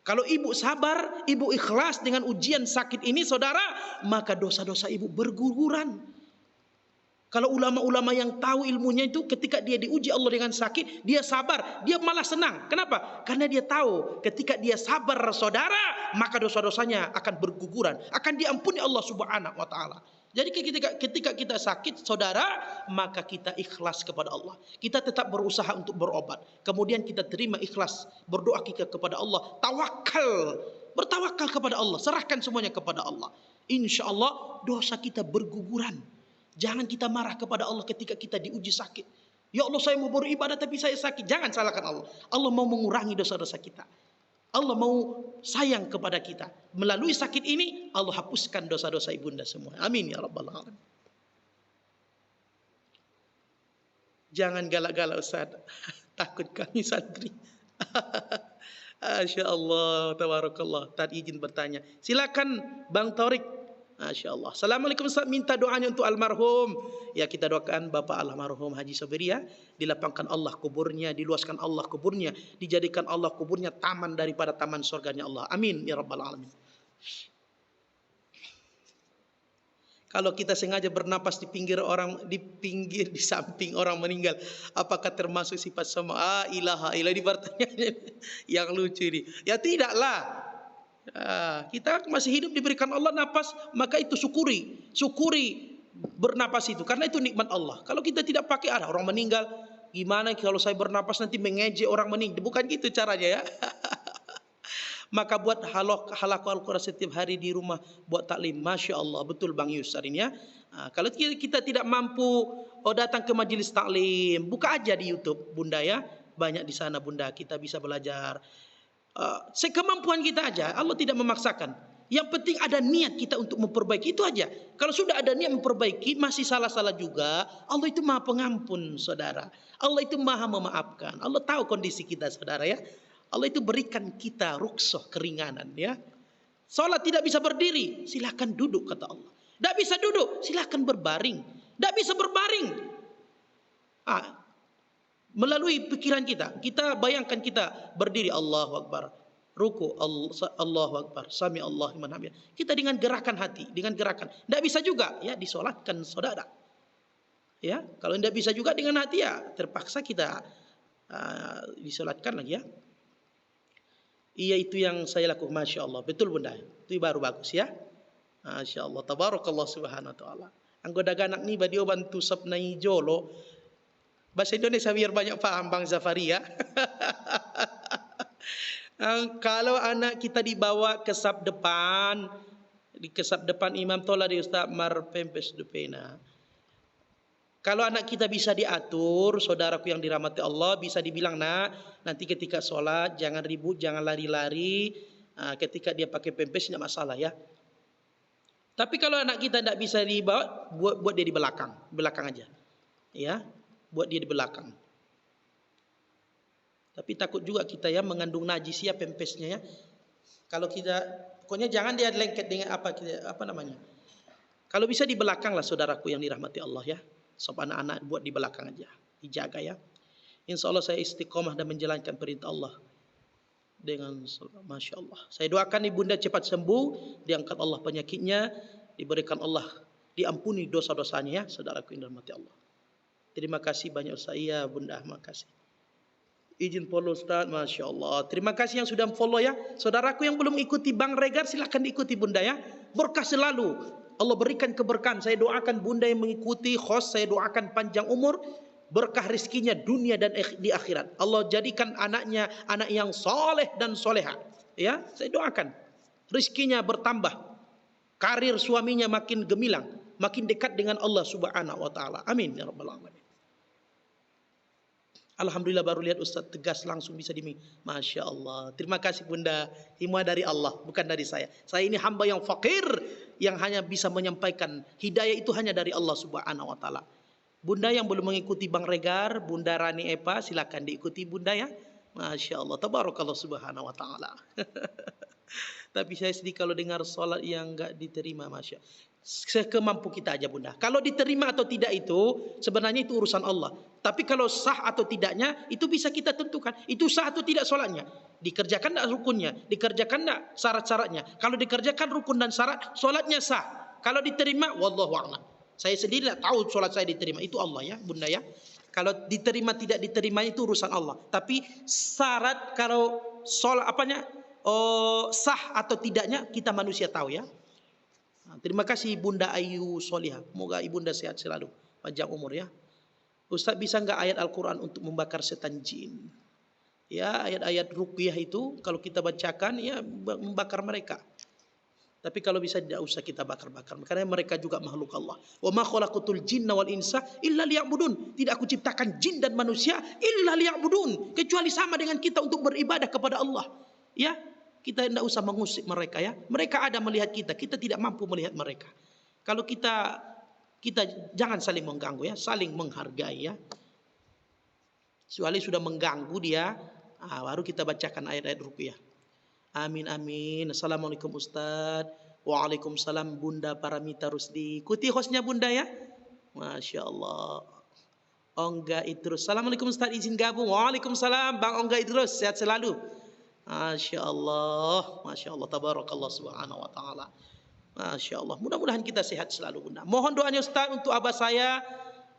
Kalau ibu sabar, ibu ikhlas dengan ujian sakit ini, saudara, maka dosa-dosa ibu berguguran. Kalau ulama-ulama yang tahu ilmunya itu ketika dia diuji Allah dengan sakit, dia sabar, dia malah senang. Kenapa? Karena dia tahu ketika dia sabar saudara, maka dosa-dosanya akan berguguran, akan diampuni Allah Subhanahu wa taala. Jadi ketika kita sakit saudara, maka kita ikhlas kepada Allah. Kita tetap berusaha untuk berobat. Kemudian kita terima ikhlas, berdoa kita kepada Allah, tawakal, bertawakal kepada Allah, serahkan semuanya kepada Allah. Insya Allah dosa kita berguguran. Jangan kita marah kepada Allah ketika kita diuji sakit. Ya Allah, saya mau beribadah tapi saya sakit. Jangan salahkan Allah. Allah mau mengurangi dosa-dosa kita. Allah mau sayang kepada kita. Melalui sakit ini Allah hapuskan dosa-dosa ibunda semua. Amin ya rabbal alamin. Jangan galak-galak Ustaz. Takut kami santri. Masya Allah, tabarakallah. Tadi izin bertanya. Silakan Bang Taurik. Masya Allah. Assalamualaikum Ustaz, minta doanya untuk almarhum. Ya, kita doakan Bapak almarhum Haji Sobiri ya, dilapangkan Allah kuburnya, diluaskan Allah kuburnya, dijadikan Allah kuburnya taman daripada taman surganya Allah. Amin ya rabbal alamin. Kalau kita sengaja bernapas di pinggir di samping orang meninggal, apakah termasuk sifat sama? Ilaha ilah, di pertanyaannya yang lucu ini. Ya tidaklah. Kita masih hidup diberikan Allah napas, maka itu syukuri bernapas itu, karena itu nikmat Allah. Kalau kita tidak pakai, ada orang meninggal, gimana kalau saya bernapas nanti mengejek orang meninggal? Bukan gitu caranya ya. Maka buat halaqah Al-Quran setiap hari di rumah, buat taklim. Masya Allah, betul Bang Yusar ini ya. Kalau kita tidak mampu datang ke majelis taklim, buka aja di YouTube Bunda ya, banyak di sana Bunda, kita bisa belajar. Sekemampuan kita aja, Allah tidak memaksakan. Yang penting ada niat kita untuk memperbaiki, itu aja. Kalau sudah ada niat memperbaiki masih salah-salah juga, Allah itu Maha Pengampun saudara. Allah itu Maha Memaafkan. Allah tahu kondisi kita saudara ya. Allah itu berikan kita rukhsah, keringanan ya. Salat tidak bisa berdiri, silakan duduk kata Allah. Tidak bisa duduk, silakan berbaring. Tidak bisa berbaring, melalui pikiran kita bayangkan kita berdiri, Allahu Akbar, ruku, Allahu Akbar, sami Allahu liman hamidah. Kita dengan gerakan hati, dengan gerakan. Tidak bisa juga ya disolatkan saudara. Ya, kalau tidak bisa juga dengan hati ya terpaksa kita disolatkan lagi ya. Iya, itu yang saya lakukan. Masya Allah, betul Bunda, itu baru bagus ya. Masya Allah, tabarakallah subhanahu wa ta'ala. Anggota ganak ni badio bantu sabnai jolo. Bahasa Indonesia biar banyak paham Bang Zafaria. Kalau anak kita dibawa ke saf depan, di kesap depan imam tola di Ustaz Mar Pempes Dupena. Kalau anak kita bisa diatur, saudaraku yang dirahmati Allah, bisa dibilang, nak, nanti ketika sholat jangan ribut, jangan lari-lari. Ketika dia pakai pempes tidak masalah ya. Tapi kalau anak kita tidak bisa dibawa, buat dia di belakang aja, ya. Buat dia di belakang. Tapi takut juga kita ya mengandung najis ya pempesnya ya. Kalau kita, pokoknya jangan dia lengket dengan apa namanya. Kalau bisa di belakang lah saudaraku yang dirahmati Allah ya. Sob anak-anak buat di belakang aja, dijaga ya. Insya Allah saya istiqomah dan menjalankan perintah Allah dengan Masya Allah. Saya doakan ibunda cepat sembuh, diangkat Allah penyakitnya, diberikan Allah, diampuni dosa-dosanya ya saudaraku yang dirahmati Allah. Terima kasih banyak Ustaz. Iya Bunda, makasih. Izin follow Ustaz, Masya Allah. Terima kasih yang sudah follow ya. Saudaraku yang belum ikuti Bang Regar, silahkan diikuti Bunda ya. Berkah selalu. Allah berikan keberkahan. Saya doakan Bunda yang mengikuti host, saya doakan panjang umur, berkah rizkinya dunia dan di akhirat. Allah jadikan anaknya anak yang soleh dan soleha. Ya, saya doakan rizkinya bertambah, karir suaminya makin gemilang, makin dekat dengan Allah Subhanahu wa taala. Amin ya rabbal alamin. Alhamdulillah baru lihat Ustaz tegas langsung bisa Masya Allah. Terima kasih Bunda. Himah dari Allah, bukan dari saya. Saya ini hamba yang fakir, yang hanya bisa menyampaikan. Hidayah itu hanya dari Allah Subhanahu wa ta'ala. Bunda yang belum mengikuti Bang Regar, Bunda Rani Epa, silakan diikuti Bunda ya. Masya Allah, tabarakallah subhanahu wa ta'ala. Tapi saya sedih kalau dengar sholat yang enggak diterima, Masya Allah. Sekemampu kita aja Bunda. Kalau diterima atau tidak itu sebenarnya itu urusan Allah. Tapi kalau sah atau tidaknya itu bisa kita tentukan. Itu sah atau tidak sholatnya. Dikerjakan tidak rukunnya, dikerjakan tidak syarat-syaratnya. Kalau dikerjakan rukun dan syarat, sholatnya sah. Kalau diterima, wallahu a'lam. Saya sendiri tidak tahu sholat saya diterima. Itu Allah ya, Bunda ya. Kalau diterima tidak diterima itu urusan Allah. Tapi syarat kalau sholat sah atau tidaknya kita manusia tahu ya. Terima kasih Bunda Ayu Solihah. Semoga ibunda sehat selalu, panjang umur ya. Ustaz bisa nggak ayat Al-Quran untuk membakar setan jin? Ya, ayat-ayat ruqyah itu kalau kita bacakan ya membakar mereka. Tapi kalau bisa tidak usah kita bakar-bakar, karena mereka juga makhluk Allah. Wa ma khalaqatul jinna wal insa illa liya'budun. Tidak aku ciptakan jin dan manusia illa liya'budun, kecuali sama dengan kita untuk beribadah kepada Allah. Ya, kita tidak usah mengusik mereka ya. Mereka ada melihat kita, kita tidak mampu melihat mereka. Kalau kita jangan saling mengganggu ya, saling menghargai ya. Kecuali sudah mengganggu dia, baru kita bacakan ayat-ayat ruqyah. Amin amin. Assalamualaikum Ustaz. Waalaikumsalam Bunda Paramita Rusdi. Ikuti hostnya Bunda ya. Masya Allah. Ongga Idrus. Assalamualaikum Ustaz, izin gabung. Waalaikumsalam Bang Ongga Idrus. Sehat selalu. Masya Allah. Masya Allah. Tabarakallah subhanahu wa ta'ala. Masya Allah. Mudah-mudahan kita sehat selalu Bunda. Mohon doanya Ustaz untuk abah saya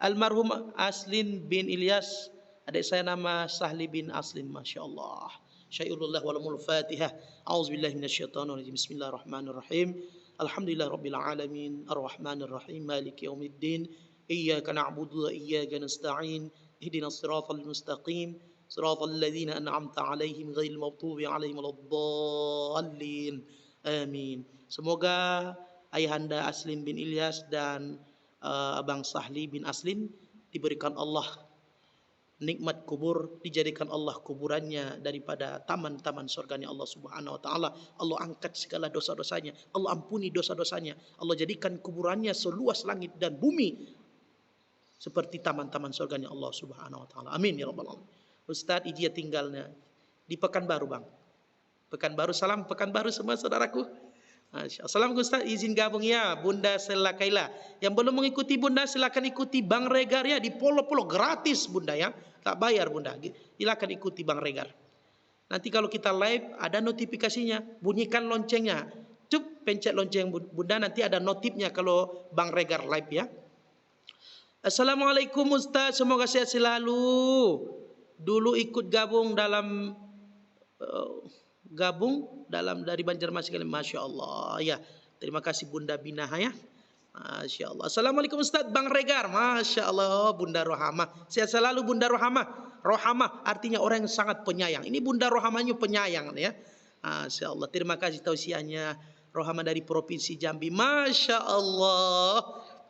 almarhum Aslin bin Ilyas. Adik saya nama Sahli bin Aslin. Masya Allah. Syairullah walamul Fatihah. A'udzubillahi minasyaitonirrajim. Bismillahirrahmanirrahim. Alhamdulillah rabbil alamin. Arrahmanirrahim. Maliki yaumiddin. Iyyaka na'budu wa iyyaka nasta'in. Ihdinas siratal mustaqim. Siratal ladzina an'amta 'alaihim ghairil maghdubi 'alaihim waladdallin. Amin. Semoga ayahanda Aslin bin Ilyas dan abang Sahli bin Aslin diberikan Allah nikmat kubur, dijadikan Allah kuburannya daripada taman-taman surganya Allah subhanahu wa ta'ala. Allah angkat segala dosa-dosanya, Allah ampuni dosa-dosanya, Allah jadikan kuburannya seluas langit dan bumi seperti taman-taman surganya Allah subhanahu wa ta'ala. Amin ya rabbal alamin. Ustaz Ijia tinggalnya di Pekanbaru Bang. Pekanbaru, salam Pekanbaru semua saudaraku. Assalamualaikum Ustaz, izin gabung ya Bunda Sela Kaila. Yang belum mengikuti Bunda silakan ikuti Bang Regar ya, di Polo-Polo gratis Bunda ya, tak bayar Bunda. Silakan ikuti Bang Regar. Nanti kalau kita live ada notifikasinya, bunyikan loncengnya. Pencet lonceng Bunda, nanti ada notifnya kalau Bang Regar live ya. Assalamualaikum Ustaz, semoga sehat selalu. Dulu ikut gabung dari Banjarmasin. Masya Allah ya. Terima kasih Bunda Binaha ya. Masya Allah. Assalamualaikum Ustaz Bang Regar. Masya Allah Bunda Rohama. Sehat selalu Bunda Rohama. Rohama artinya orang yang sangat penyayang. Ini Bunda Rohamanya penyayang ya. Masya Allah. Terima kasih tausiahnya Rohama dari Provinsi Jambi. Masya Allah.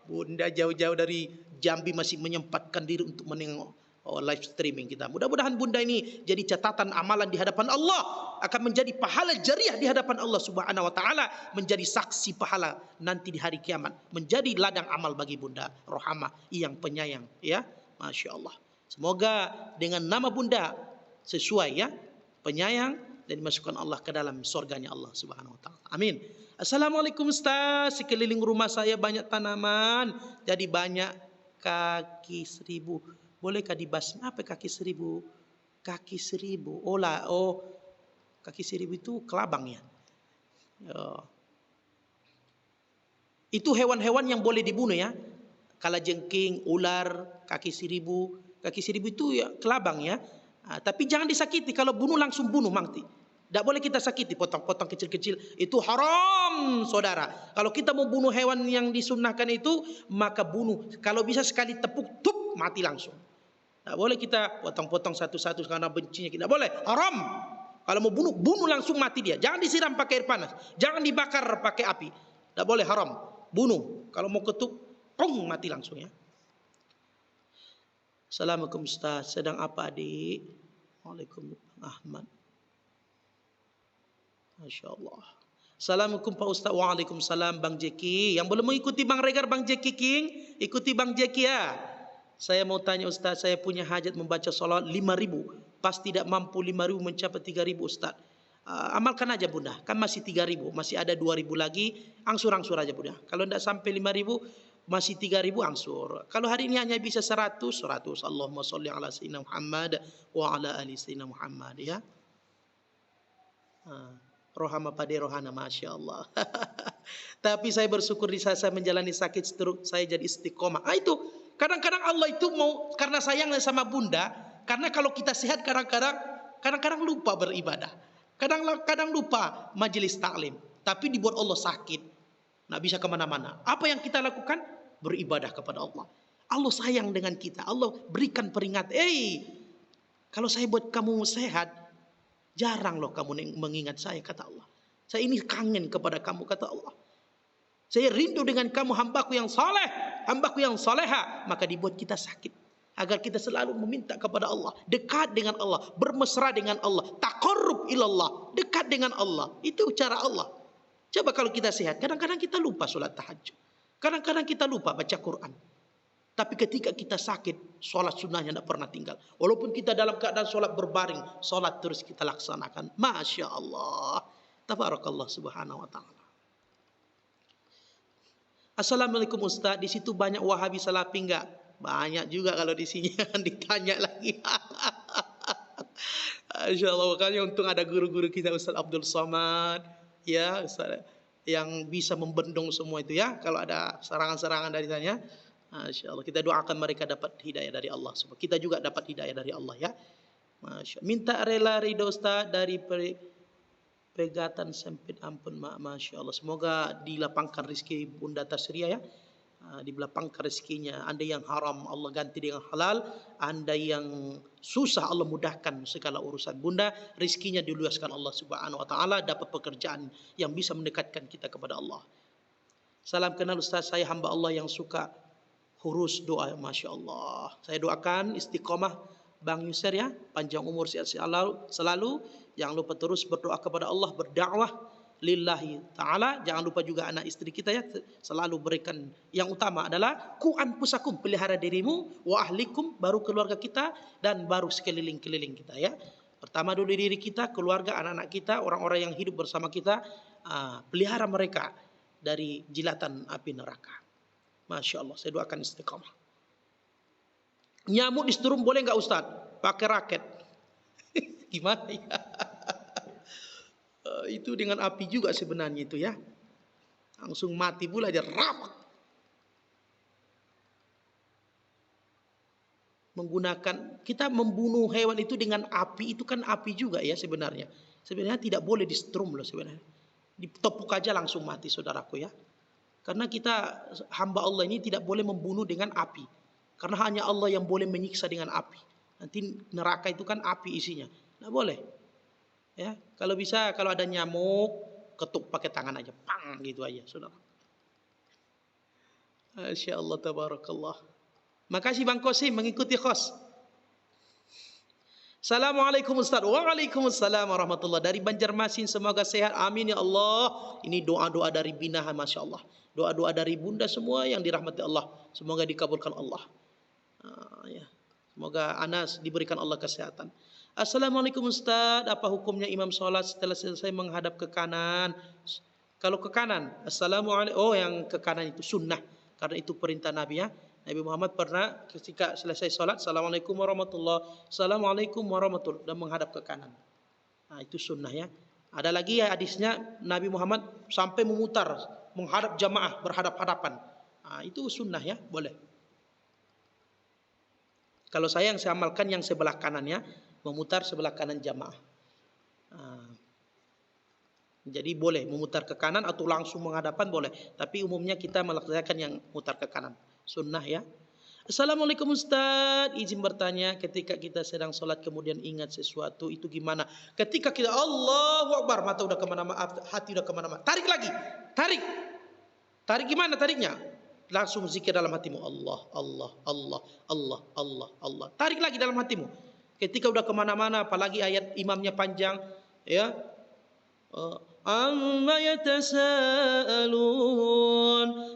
Bunda jauh-jauh dari Jambi masih menyempatkan diri untuk menengok live streaming kita. Mudah-mudahan Bunda ini jadi catatan amalan di hadapan Allah, akan menjadi pahala jariah di hadapan Allah subhanahu wa ta'ala, menjadi saksi pahala nanti di hari kiamat, menjadi ladang amal bagi Bunda Rohama yang penyayang ya. Masya Allah. Semoga dengan nama Bunda sesuai ya, penyayang, dan dimasukkan Allah ke dalam surganya Allah subhanahu wa ta'ala. Amin. Assalamualaikum Ustaz. Sekeliling rumah saya banyak tanaman, jadi banyak kaki seribu. Bolehkah dibasmi? Apa kaki seribu? Kaki seribu. Kaki seribu itu kelabang ya. Itu hewan-hewan yang boleh dibunuh ya. Kalajengking, ular, kaki seribu. Kaki seribu itu ya kelabang ya. Tapi jangan disakiti. Kalau bunuh langsung bunuh mati. Tidak boleh kita sakiti, potong-potong kecil-kecil. Itu haram saudara. Kalau kita mau bunuh hewan yang disunnahkan itu, maka bunuh. Kalau bisa sekali tepuk, mati langsung. Tidak boleh kita potong-potong satu-satu karena bencinya. Tidak boleh, haram. Kalau mau bunuh, bunuh langsung mati dia. Jangan disiram pakai air panas. Jangan dibakar pakai api. Tidak boleh, haram. Bunuh. Kalau mau ketuk, mati langsung ya. Assalamualaikum Ustaz. Sedang apa adik? Waalaikumsalam Ahmad. Masya Allah. Assalamualaikum Pak Ustaz. Waalaikumsalam Bang Jeki. Yang belum mengikuti Bang Regar, Bang Jeki King, ikuti Bang Jeki ya. Saya mau tanya Ustaz, saya punya hajat membaca salat 5.000. Pas tidak mampu 5.000 mencapai 3.000 Ustaz. Amalkan aja Bunda. Kan masih 3.000. Masih ada 2.000 lagi. Angsur-angsur aja Bunda. Kalau tidak sampai 5.000, masih 3.000 angsur. Kalau hari ini hanya bisa 100. Allahumma sholli ala sayyidina Muhammad wa ala ali sayyidina Muhammad ya. Rohama Pade Rohana, Masya Allah. Tapi saya bersyukur di saat saya menjalani sakit stroke, saya jadi istiqomah. Ah itu, kadang-kadang Allah itu mau karena sayangnya sama bunda, karena kalau kita sehat kadang-kadang lupa beribadah. Kadang-kadang lupa majelis taklim. Tapi dibuat Allah sakit, nggak bisa kemana-mana. Apa yang kita lakukan? Beribadah kepada Allah. Allah sayang dengan kita. Allah berikan peringatan. Kalau saya buat kamu sehat, jarang loh kamu mengingat saya, kata Allah. Saya ini kangen kepada kamu, kata Allah. Saya rindu dengan kamu, hambaku yang saleh, hambaku yang saleha. Maka dibuat kita sakit, agar kita selalu meminta kepada Allah, dekat dengan Allah, bermesra dengan Allah, taqarrub ilallah, dekat dengan Allah. Itu cara Allah. Coba kalau kita sehat, kadang-kadang kita lupa sholat tahajud, kadang-kadang kita lupa baca Quran. Tapi ketika kita sakit, sholat sunnahnya tidak pernah tinggal. Walaupun kita dalam keadaan sholat berbaring, sholat terus kita laksanakan. Masya Allah. Tabarakallah subhanahu wa ta'ala. Assalamualaikum Ustaz, di situ banyak Wahabi Salafi enggak? Banyak juga kalau di sini ditanya lagi. Masya Allah, makanya untung ada guru-guru kita Ustaz Abdul Somad, ya Ustaz, yang bisa membendung semua itu ya. Kalau ada serangan-serangan dari tanya, Masya Allah, kita doakan mereka dapat hidayah dari Allah. Kita juga dapat hidayah dari Allah ya. Masya Allah. Minta rela ridho Ustaz dari pegatan sempit, ampun Masya Allah. Semoga dilapangkan rezeki Bunda Tasria ya. Dilapangkan rezekinya. Anda yang haram Allah ganti dengan halal. Anda yang susah Allah mudahkan segala urusan. Bunda rezekinya diluaskan Allah subhanahu wa ta'ala. Dapat pekerjaan yang bisa mendekatkan kita kepada Allah. Salam kenal Ustaz, saya hamba Allah yang suka hurus doa. Masya Allah. Saya doakan istiqomah Bang Yusir ya, panjang umur sehat selalu. Jangan lupa terus berdoa kepada Allah, berdakwah lillahi ta'ala. Jangan lupa juga anak istri kita ya, selalu berikan yang utama adalah ku anfusakum, pelihara dirimu, wa ahlikum, baru keluarga kita, dan baru sekeliling-keliling kita ya. Pertama dulu diri kita, keluarga, anak-anak kita, orang-orang yang hidup bersama kita, pelihara mereka dari jilatan api neraka. Masya Allah, saya doakan istiqamah. Nyamuk di setrum boleh nggak Ustaz? Pakai raket. Gimana ya? Itu dengan api juga sebenarnya itu ya. Langsung mati pula aja, rapat. Menggunakan, kita membunuh hewan itu dengan api, itu kan api juga ya sebenarnya. Sebenarnya tidak boleh di setrum loh sebenarnya. Ditepuk aja langsung mati saudaraku ya. Karena kita hamba Allah ini tidak boleh membunuh dengan api. Karena hanya Allah yang boleh menyiksa dengan api. Nanti neraka itu kan api isinya. Tidak boleh. Ya, kalau bisa, kalau ada nyamuk, ketuk pakai tangan aja, pang gitu aja, saudara. Masya Allah, tabarakallah. Makasih Bang Kosim mengikuti khos. Assalamualaikum Ustaz. Waalaikumsalam warahmatullahi. Dari Banjarmasin, semoga sehat. Amin ya Allah. Ini doa-doa dari Binahan, Masya Allah. Doa-doa dari bunda semua yang dirahmati Allah. Semoga dikabulkan Allah. Ya. Semoga Anas diberikan Allah kesehatan. Assalamualaikum Ustaz. Apa hukumnya imam sholat setelah selesai menghadap ke kanan? Kalau ke kanan, Assalamualaikum. Oh, yang ke kanan itu sunnah. Karena itu perintah Nabi ya. Nabi Muhammad pernah ketika selesai sholat, Assalamualaikum warahmatullahi, Assalamualaikum warahmatullahi, dan menghadap ke kanan. Nah, itu sunnah ya. Ada lagi ya hadisnya, Nabi Muhammad sampai memutar, menghadap jamaah, berhadap-hadapan. Nah, itu sunnah ya, boleh. Kalau saya yang saya amalkan yang sebelah kanannya, memutar sebelah kanan jamaah. Nah, jadi boleh memutar ke kanan atau langsung menghadapan boleh. Tapi umumnya kita melaksanakan yang mutar ke kanan. Sunnah ya. Assalamualaikum Ustaz. Izin bertanya, ketika kita sedang sholat kemudian ingat sesuatu, itu gimana? Ketika kita Allahu Akbar, mata udah kemana-mana, hati udah kemana-mana. Tarik lagi. Tarik. Tarik gimana tariknya? Langsung zikir dalam hatimu. Allah, Allah, Allah, Allah, Allah, Allah. Tarik lagi dalam hatimu. Ketika udah kemana-mana, apalagi ayat imamnya panjang, ya. Amma yatasaalun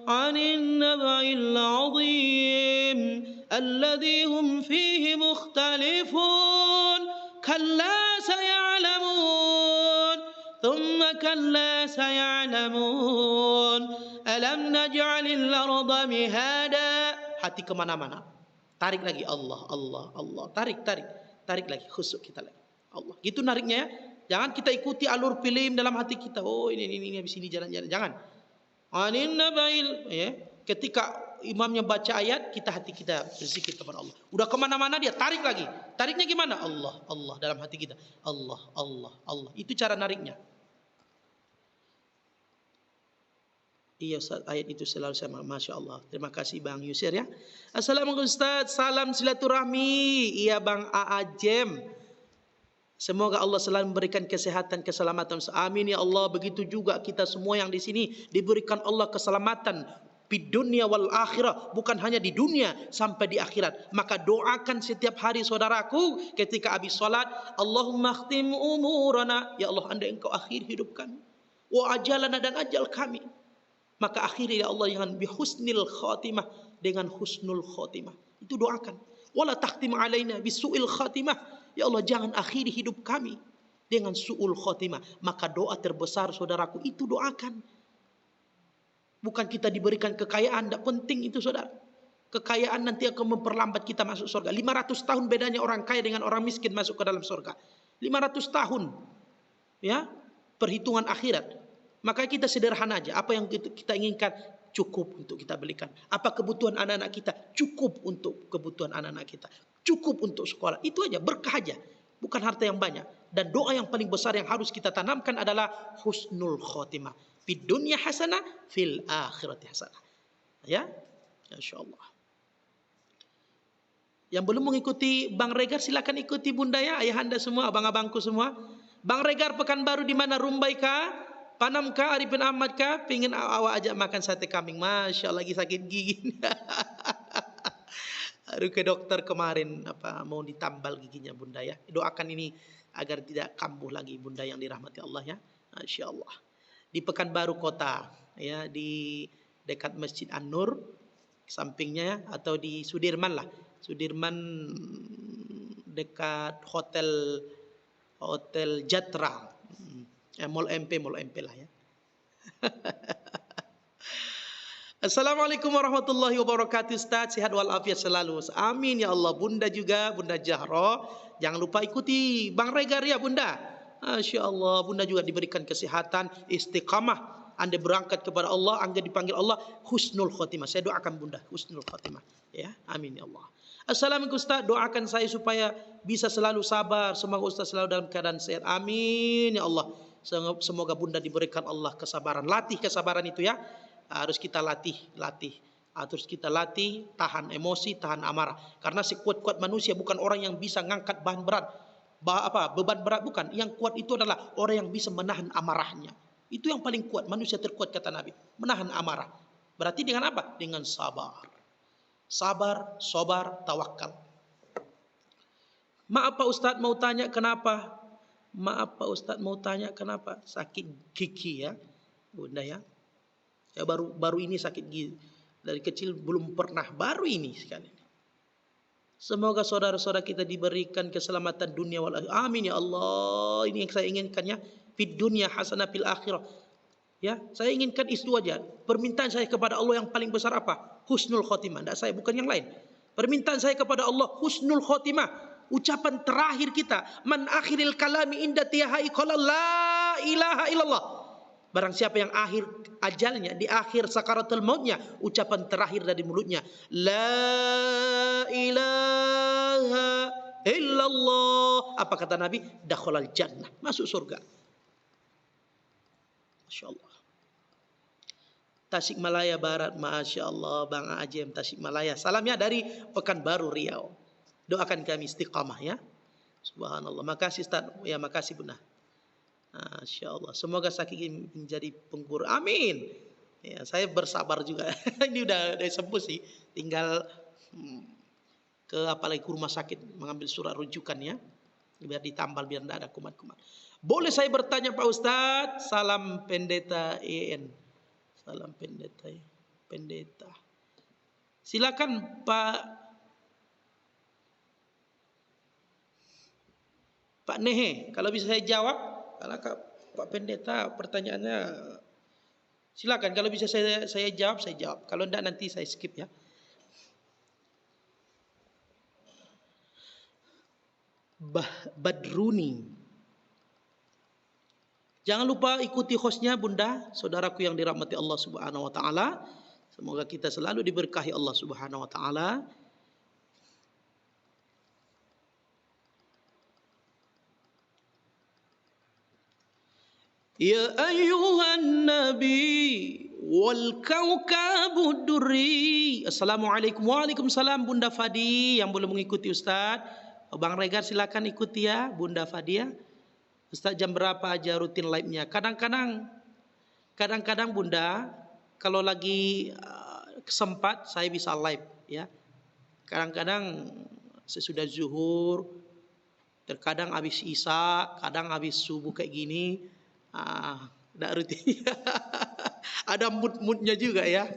'anil naba'il 'azim alladhi hum fihi mukhtalifun kalla saya'lamun thumma kalla saya'lamun alam naj'alil arda mihada. Hati kemana-mana, tarik lagi Allah, Allah, Allah, tarik lagi, khusyuk kita lagi Allah. Gitu nariknya ya. Jangan kita ikuti alur film dalam hati kita. Oh ini habis ini jalan-jalan. Jangan. Anin nabail, ya. Ketika imamnya baca ayat, hati kita berzikir kepada Allah. Udah kemana-mana dia tarik lagi. Tariknya gimana? Allah, Allah dalam hati kita. Allah, Allah, Allah. Itu cara nariknya. Iya Ustaz, ayat itu selalu sama. Masya Allah. Terima kasih Bang Yusir ya. Assalamualaikum Ustaz. Salam silaturahmi. Iya Bang Aajem. Semoga Allah selalu memberikan kesehatan, keselamatan. Amin ya Allah. Begitu juga kita semua yang di sini diberikan Allah keselamatan di dunia wal akhirah, bukan hanya di dunia sampai di akhirat. Maka doakan setiap hari saudaraku ketika habis salat, Allahumma khtim umurana, ya Allah andai engkau akhir hidup kami, wa ajalana dan ajal kami, maka akhiri ya Allah dengan bihusnil khatimah, dengan husnul khatimah. Itu doakan. Wala takhtim alaina bisu'il khatimah. Ya Allah jangan akhiri hidup kami dengan su'ul khatimah. Maka doa terbesar saudaraku itu doakan. Bukan kita diberikan kekayaan, tidak penting itu saudara. Kekayaan nanti akan memperlambat kita masuk surga. 500 tahun bedanya orang kaya dengan orang miskin masuk ke dalam surga. 500 tahun. Ya, perhitungan akhirat. Maka kita sederhana aja. Apa yang kita inginkan cukup untuk kita belikan. Apa kebutuhan anak-anak kita? Cukup untuk kebutuhan anak-anak kita. Cukup untuk sekolah. Itu aja, berkah aja. Bukan harta yang banyak. Dan doa yang paling besar yang harus kita tanamkan adalah husnul khotimah. Fid dunya hasanah, fil akhirati hasanah. Ya, insyaallah. Yang belum mengikuti Bang Regar silakan ikuti Bunda ya, ayahanda semua, abang-abangku semua. Bang Regar Pekanbaru di mana? Rumbai kah? Panam kah? Arifin Ahmad kah? Pingin awak ajak makan sate kambing. Masya Allah lagi sakit gigi. Aduh ke dokter kemarin mau ditambal giginya Bunda ya. Doakan ini agar tidak kambuh lagi Bunda yang dirahmati Allah ya. Masya Allah. Di Pekanbaru kota ya, di dekat Masjid An-Nur sampingnya, atau di Sudirman lah. Sudirman dekat hotel Jatra. Mall MP lah ya. Assalamualaikum warahmatullahi wabarakatuh Ustaz, sehat walafiat selalu. Amin ya Allah. Bunda juga, Bunda Jahro, jangan lupa ikuti Bang Regar ya Bunda. Masya Allah, Bunda juga diberikan kesehatan, istiqamah. Anda berangkat kepada Allah, Anda dipanggil Allah, husnul khotimah. Saya doakan Bunda, husnul khotimah. Ya, amin ya Allah. Assalamualaikum Ustaz, doakan saya supaya bisa selalu sabar. Semoga Ustaz selalu dalam keadaan sehat. Amin ya Allah. Semoga Bunda diberikan Allah kesabaran. Latih kesabaran itu ya. Harus kita latih. Harus kita latih, tahan emosi, tahan amarah. Karena sekuat-kuat manusia bukan orang yang bisa ngangkat bahan berat. Beban berat bukan. Yang kuat itu adalah orang yang bisa menahan amarahnya. Itu yang paling kuat. Manusia terkuat kata Nabi. Menahan amarah. Berarti dengan apa? Dengan sabar. Sabar, sobar, tawakal. Maaf Pak Ustadz mau tanya kenapa? Sakit gigi ya Bunda ya. Ya baru ini sakit gigi. Dari kecil belum pernah, baru ini sekali. Semoga saudara-saudara kita diberikan keselamatan dunia wal akhirah. Amin ya Allah. Ini yang saya inginkan ya. Fid dunya hasanah fil akhirah. Ya, saya inginkan itu aja. Permintaan saya kepada Allah yang paling besar apa? Husnul khotimah. Tidak saya, bukan yang lain. Permintaan saya kepada Allah husnul khotimah. Ucapan terakhir kita. Man akhiril kalami inda tiyahai qala la ilaha illallah. Barang siapa yang akhir ajalnya, di akhir sakaratul mautnya, ucapan terakhir dari mulutnya, la ilaha illallah. Apa kata Nabi? Dakhalal jannah, masuk surga. Masya Allah. Tasikmalaya Barat, Masya Allah. Bang Ajem Tasikmalaya. Salamnya dari Pekanbaru Riau. Doakan kami istiqamah ya. Subhanallah. Makasih Ustaz. Ya makasih Bunda. Masya Allah. Semoga sakit menjadi pengguru. Amin. Ya, saya bersabar juga. Ini udah sembuh sih. Tinggal apalagi ke rumah sakit mengambil surat rujukan ya. Biar ditambal biar tidak ada kumat-kumat. Boleh saya bertanya Pak Ustadz? Salam pendeta EN. Salam pendeta. Silakan Pak Nehe. Kalau bisa saya jawab. Kalau Pak Pendeta pertanyaannya silakan. Kalau bisa saya jawab, saya jawab. Kalau tidak nanti saya skip ya. Badruni. Jangan lupa ikuti hostnya Bunda, saudaraku yang dirahmati Allah Subhanahu wa taala. Semoga kita selalu diberkahi Allah Subhanahu wa taala. Ya ayyuhan nabi wal kaukabud durri. Assalamualaikum. Waalaikumsalam Bunda Fadi yang belum mengikuti Ustaz. Bang Regar silakan ikuti ya Bunda Fadi ya. Ustaz jam berapa aja rutin live-nya? Kadang-kadang Bunda kalau lagi sempat saya bisa live ya. Kadang-kadang sesudah zuhur, terkadang habis isya, kadang habis subuh kayak gini. Tidak rutin. Ada mood-moodnya juga ya.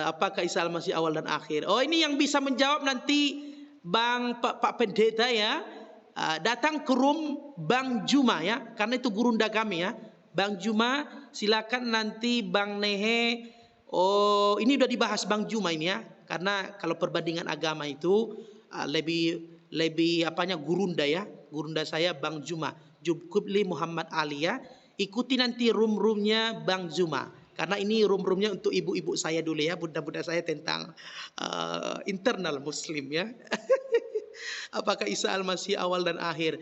Apakah Isa masih awal dan akhir? Oh, ini yang bisa menjawab nanti Pak Pendeta ya. Datang ke room Bang Juma ya, karena itu gurunda kami ya. Bang Juma, silakan nanti Bang Nehe. Oh, ini udah dibahas Bang Juma ini ya, karena kalau perbandingan agama itu lebih apanya gurunda ya. Gurunda saya Bang Juma, Jubkubli Muhammad Ali ya. Ikuti nanti room-roomnya Bang Juma, karena ini room-roomnya untuk ibu-ibu saya dulu ya, bunda-bunda saya tentang internal Muslim ya. Apakah Isa al-Masih awal dan akhir?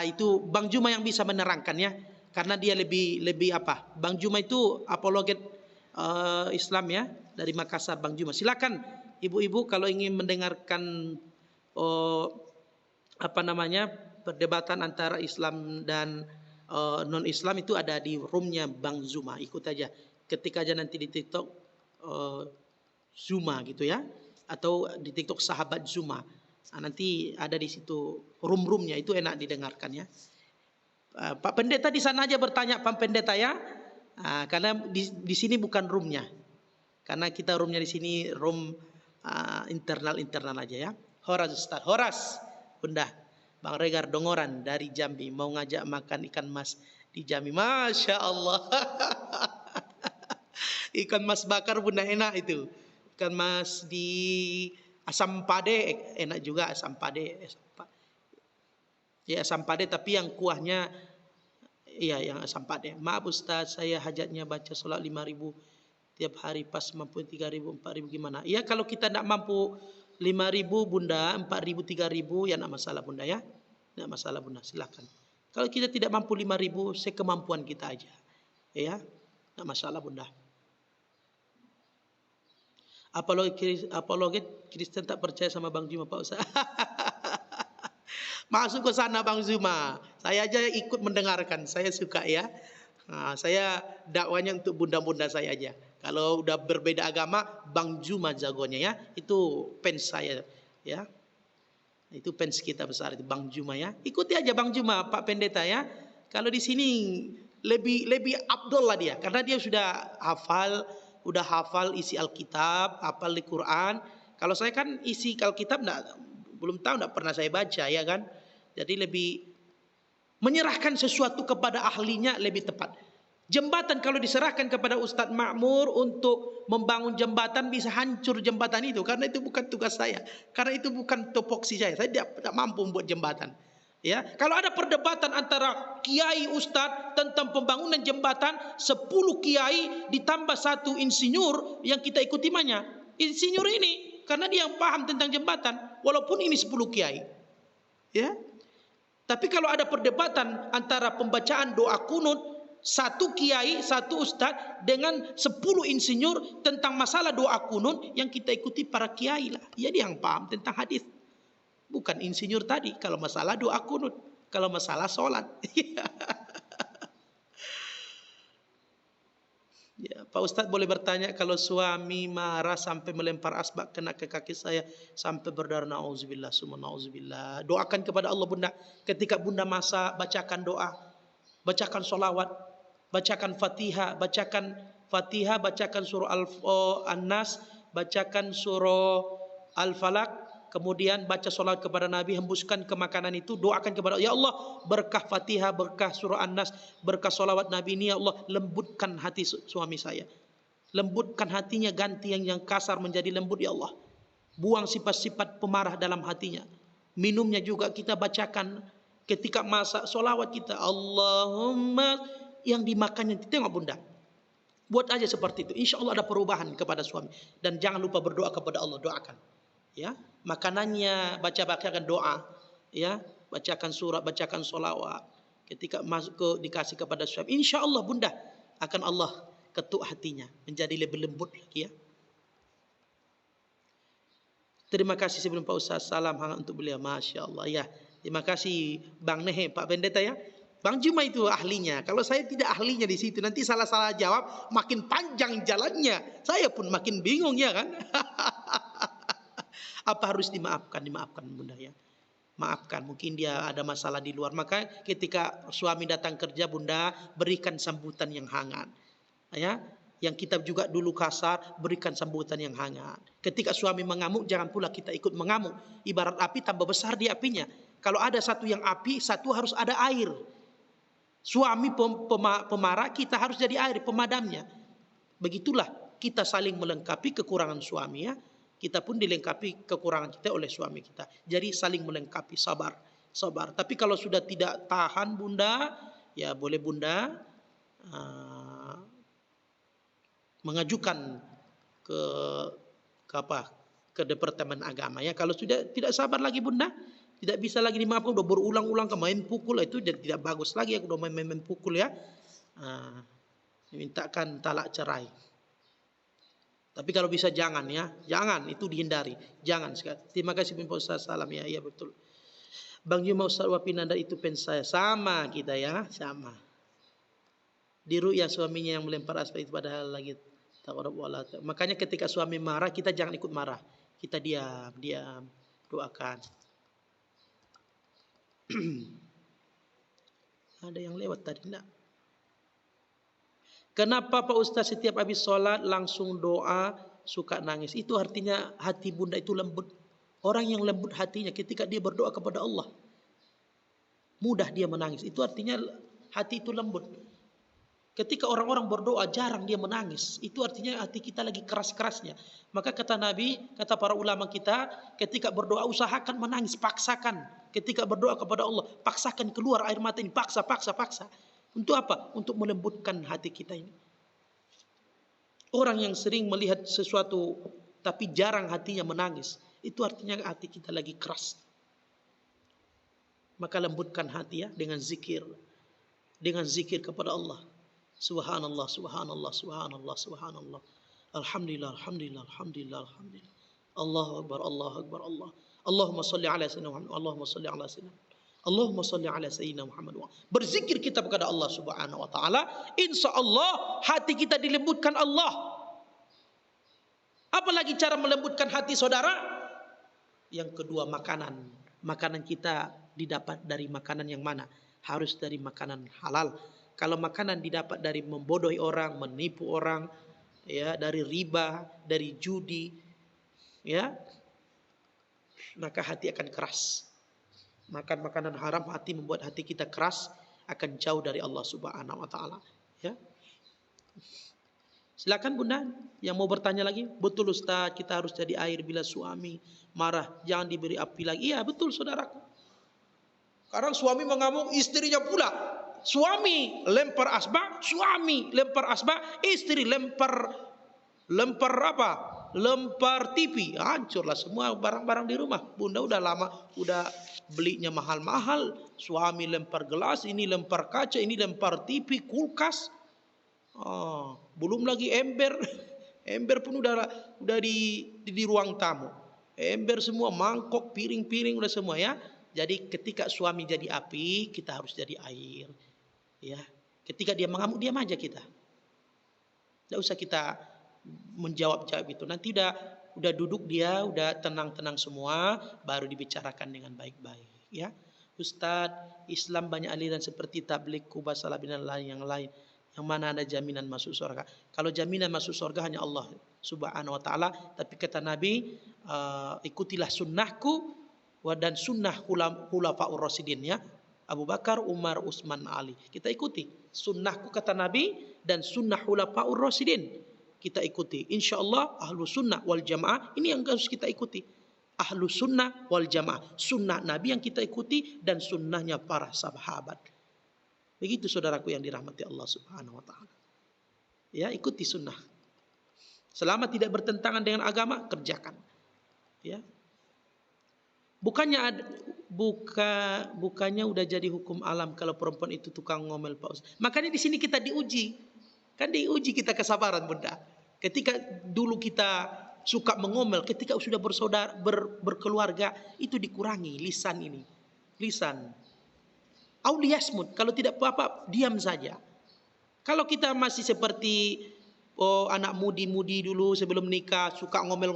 Itu Bang Juma yang bisa menerangkannya, karena dia lebih apa? Bang Juma itu apologet Islam ya, dari Makassar. Bang Juma, silakan ibu-ibu kalau ingin mendengarkan perdebatan antara Islam dan non Islam, itu ada di roomnya Bang Juma. Ikut aja, ketik aja nanti di TikTok Zuma gitu ya, atau di TikTok sahabat Zuma. Nanti ada di situ room-roomnya, itu enak didengarkan ya. Pak Pendeta di sana aja bertanya Pak Pendeta ya, karena di sini bukan roomnya, karena kita roomnya di sini room internal aja ya. Horas Ustaz, Horas Bunda. Bang Regar Dongoran dari Jambi mau ngajak makan ikan mas di Jambi. Masya Allah. Ikan mas bakar Bunda enak itu. Ikan mas di asam pade enak juga, asam pade. Ya asam pade tapi yang kuahnya iya yang asam pade. Maaf Ustaz, saya hajatnya baca sholat 5.000 tiap hari, pas mampu 3.000 4.000 gimana? Ya kalau kita tidak mampu 5.000 Bunda, 4.000 3.000 ya tidak masalah Bunda ya. Tidak masalah Bunda, silakan. Kalau kita tidak mampu 5.000 sekemampuan kita aja. Ya, tidak masalah Bunda. Apologet Kristen tak percaya sama Bang Juma Pak Ustaz. Masuk ke sana Bang Juma. Saya aja ikut mendengarkan. Saya suka ya. Saya dakwanya untuk bunda-bunda saya aja. Kalau udah berbeda agama, Bang Juma jagonya ya. Itu fans saya ya. Itu fans kita besar itu Bang Juma ya. Ikuti aja Bang Juma Pak Pendeta ya. Kalau di sini lebih Abdul lah dia, karena dia sudah hafal isi Alkitab, hafal di Quran. Kalau saya kan isi Alkitab belum tahu, tidak pernah saya baca ya kan. Jadi lebih menyerahkan sesuatu kepada ahlinya lebih tepat. Jembatan kalau diserahkan kepada Ustadz Makmur untuk membangun jembatan, bisa hancur jembatan itu, karena itu bukan tugas saya, karena itu bukan topoksi saya tidak mampu membuat jembatan. Ya, kalau ada perdebatan antara kiai ustadz tentang pembangunan jembatan, 10 kiai ditambah 1 insinyur yang kita ikuti mana? Insinyur ini, karena dia yang paham tentang jembatan, walaupun ini 10 kiai. Ya. Tapi kalau ada perdebatan antara pembacaan doa kunut 1 kiai, 1 ustadz dengan 10 insinyur tentang masalah doa kunut, yang kita ikuti para kiai lah. Ya, dia yang paham tentang hadis. Bukan insinyur tadi kalau masalah doa kunut, kalau masalah sholat. Ya, Pak Ustadz boleh bertanya, kalau suami marah sampai melempar asbak kena ke kaki saya sampai berdarah, nauzubillah, summa nauzubillah. Doakan kepada Allah Bunda. Ketika Bunda masak, bacakan doa, bacakan sholawat, bacakan Fatihah, bacakan surah An-Nas, bacakan surah Al-Falaq. Kemudian baca solat kepada Nabi, hembuskan ke makanan itu, doakan kepada Allah, ya Allah, berkah Fatihah, berkah surah An-Nas, berkah solawat Nabi ini, ya Allah, lembutkan hati suami saya, lembutkan hatinya, ganti yang kasar menjadi lembut, ya Allah, buang sifat-sifat pemarah dalam hatinya. Minumnya juga kita bacakan Ketika masak solawat kita, Allahumma, yang dimakannya tengok bunda. Buat aja seperti itu. Insya Allah ada perubahan kepada suami. Dan jangan lupa berdoa kepada Allah, doakan. Ya, makanannya bacakan doa. Ya, bacakan surat, bacakan solawat. Ketika masuk dikasih kepada suami, insya Allah bunda akan Allah ketuk hatinya, menjadi lebih lembut lagi ya. Terima kasih sebelum Pak Ustaz, salam hangat untuk beliau. Masya Allah ya. Terima kasih Bang Nehe, Pak Pendeta ya. Bang Juma itu ahlinya. Kalau saya tidak ahlinya di situ, nanti salah-salah jawab, makin panjang jalannya. Saya pun makin bingung ya kan. Apa harus dimaafkan? Dimaafkan bunda ya. Maafkan, mungkin dia ada masalah di luar. Maka ketika suami datang kerja bunda, berikan sambutan yang hangat. Ya, yang kita juga dulu kasar, berikan sambutan yang hangat. Ketika suami mengamuk, jangan pula kita ikut mengamuk. Ibarat api, tambah besar di apinya. Kalau ada satu yang api, satu harus ada air. Suami pemarah, kita harus jadi air pemadamnya. Begitulah kita saling melengkapi kekurangan suami ya. Kita pun dilengkapi kekurangan kita oleh suami kita. Jadi saling melengkapi, sabar. Tapi kalau sudah tidak tahan bunda, ya boleh bunda mengajukan ke Departemen Agama ya. Kalau sudah tidak sabar lagi bunda, tidak bisa lagi dimaafkan, udah berulang-ulang ke main pukul, itu jadi tidak bagus lagi ya. Udah main pukul ya, dimintakan talak cerai. Tapi kalau bisa jangan ya, jangan, itu dihindari, jangan sekali. Terima kasih Pak Ustaz, salam ya. Iya betul. Bang Juma Ustaz Wapinanda itu pen saya, sama kita ya, sama. Di ru'yah suaminya yang melempar aspek itu padahal lagi taqarrub wala. Makanya ketika suami marah, kita jangan ikut marah. Kita diam, doakan. Ada yang lewat tadi enggak? Kenapa Pak Ustaz setiap habis sholat langsung doa suka nangis? Itu artinya hati bunda itu lembut. Orang yang lembut hatinya ketika dia berdoa kepada Allah, mudah dia menangis. Itu artinya hati itu lembut. Ketika orang-orang berdoa jarang dia menangis. Itu artinya hati kita lagi keras-kerasnya. Maka kata Nabi, kata para ulama kita, ketika berdoa usahakan menangis, paksakan. Ketika berdoa kepada Allah, paksakan keluar air mata ini, paksa. Untuk apa? Untuk melembutkan hati kita ini. Orang yang sering melihat sesuatu tapi jarang hatinya menangis, itu artinya hati kita lagi keras. Maka lembutkan hati ya dengan zikir. Dengan zikir kepada Allah. Subhanallah, subhanallah, subhanallah, subhanallah. Alhamdulillah, alhamdulillah, alhamdulillah, alhamdulillah. Allahu akbar, Allahu akbar, Allah. Allahumma salli ala sayyidina Muhammad, Allahumma salli ala sayyidina Allahumma salli ala sayyidina Muhammad. Berzikir kita kepada Allah Subhanahu wa taala, insyaallah hati kita dilembutkan Allah. Apalagi cara melembutkan hati saudara? Yang kedua, makanan. Makanan kita didapat dari makanan yang mana? Harus dari makanan halal. Kalau makanan didapat dari membodohi orang, menipu orang, ya, dari riba, dari judi, ya, maka hati akan keras. Makan makanan haram, hati membuat hati kita keras, akan jauh dari Allah Subhanahu wa taala, ya. Silakan bunda yang mau bertanya lagi. Betul Ustaz, kita harus jadi air bila suami marah, jangan diberi api lagi. Iya betul saudaraku. Sekarang suami mengamuk, istrinya pula. Suami lempar asbak, istri lempar apa? Lempar TV, hancurlah semua barang-barang di rumah. Bunda udah lama, udah belinya mahal-mahal. Suami lempar gelas, ini lempar kaca, ini lempar TV, kulkas. Belum lagi ember. Ember pun udah di ruang tamu. Ember semua, mangkok, piring-piring udah semua ya. Jadi ketika suami jadi api, kita harus jadi air. Ya, ketika dia mengamuk, diam aja kita. Tidak usah kita menjawab itu. Nanti udah duduk dia, udah tenang-tenang semua, baru dibicarakan dengan baik-baik. Ya, Ustadz, Islam banyak aliran seperti tablik, kubah, salafin dan yang lain. Yang mana ada jaminan masuk surga? Kalau jaminan masuk surga hanya Allah Subhanahu wa taala. Tapi kata Nabi, ikutilah sunnahku dan sunnah khulafaur rasyidin ya. Abu Bakar, Umar, Utsman, Ali. Kita ikuti sunnahku kata Nabi dan sunnah khulafaur rasyidin. Kita ikuti. Insyaallah ahlu sunnah wal jamaah ini yang harus kita ikuti. Ahlu sunnah wal jamaah. Sunnah Nabi yang kita ikuti dan sunnahnya para sahabat. Begitu saudaraku yang dirahmati Allah Subhanahu wa taala. Ya, ikuti sunnah. Selama tidak bertentangan dengan agama, kerjakan. Ya. Bukannya udah jadi hukum alam kalau perempuan itu tukang ngomel, Pak Ustaz. Makanya di sini kita diuji. Kan diuji kita kesabaran, Bunda. Ketika dulu kita suka mengomel, ketika sudah berkeluarga, itu dikurangi lisan ini. Lisan. Auliyasmud, kalau tidak apa-apa, diam saja. Kalau kita masih seperti anak mudi-mudi dulu sebelum nikah, suka ngomel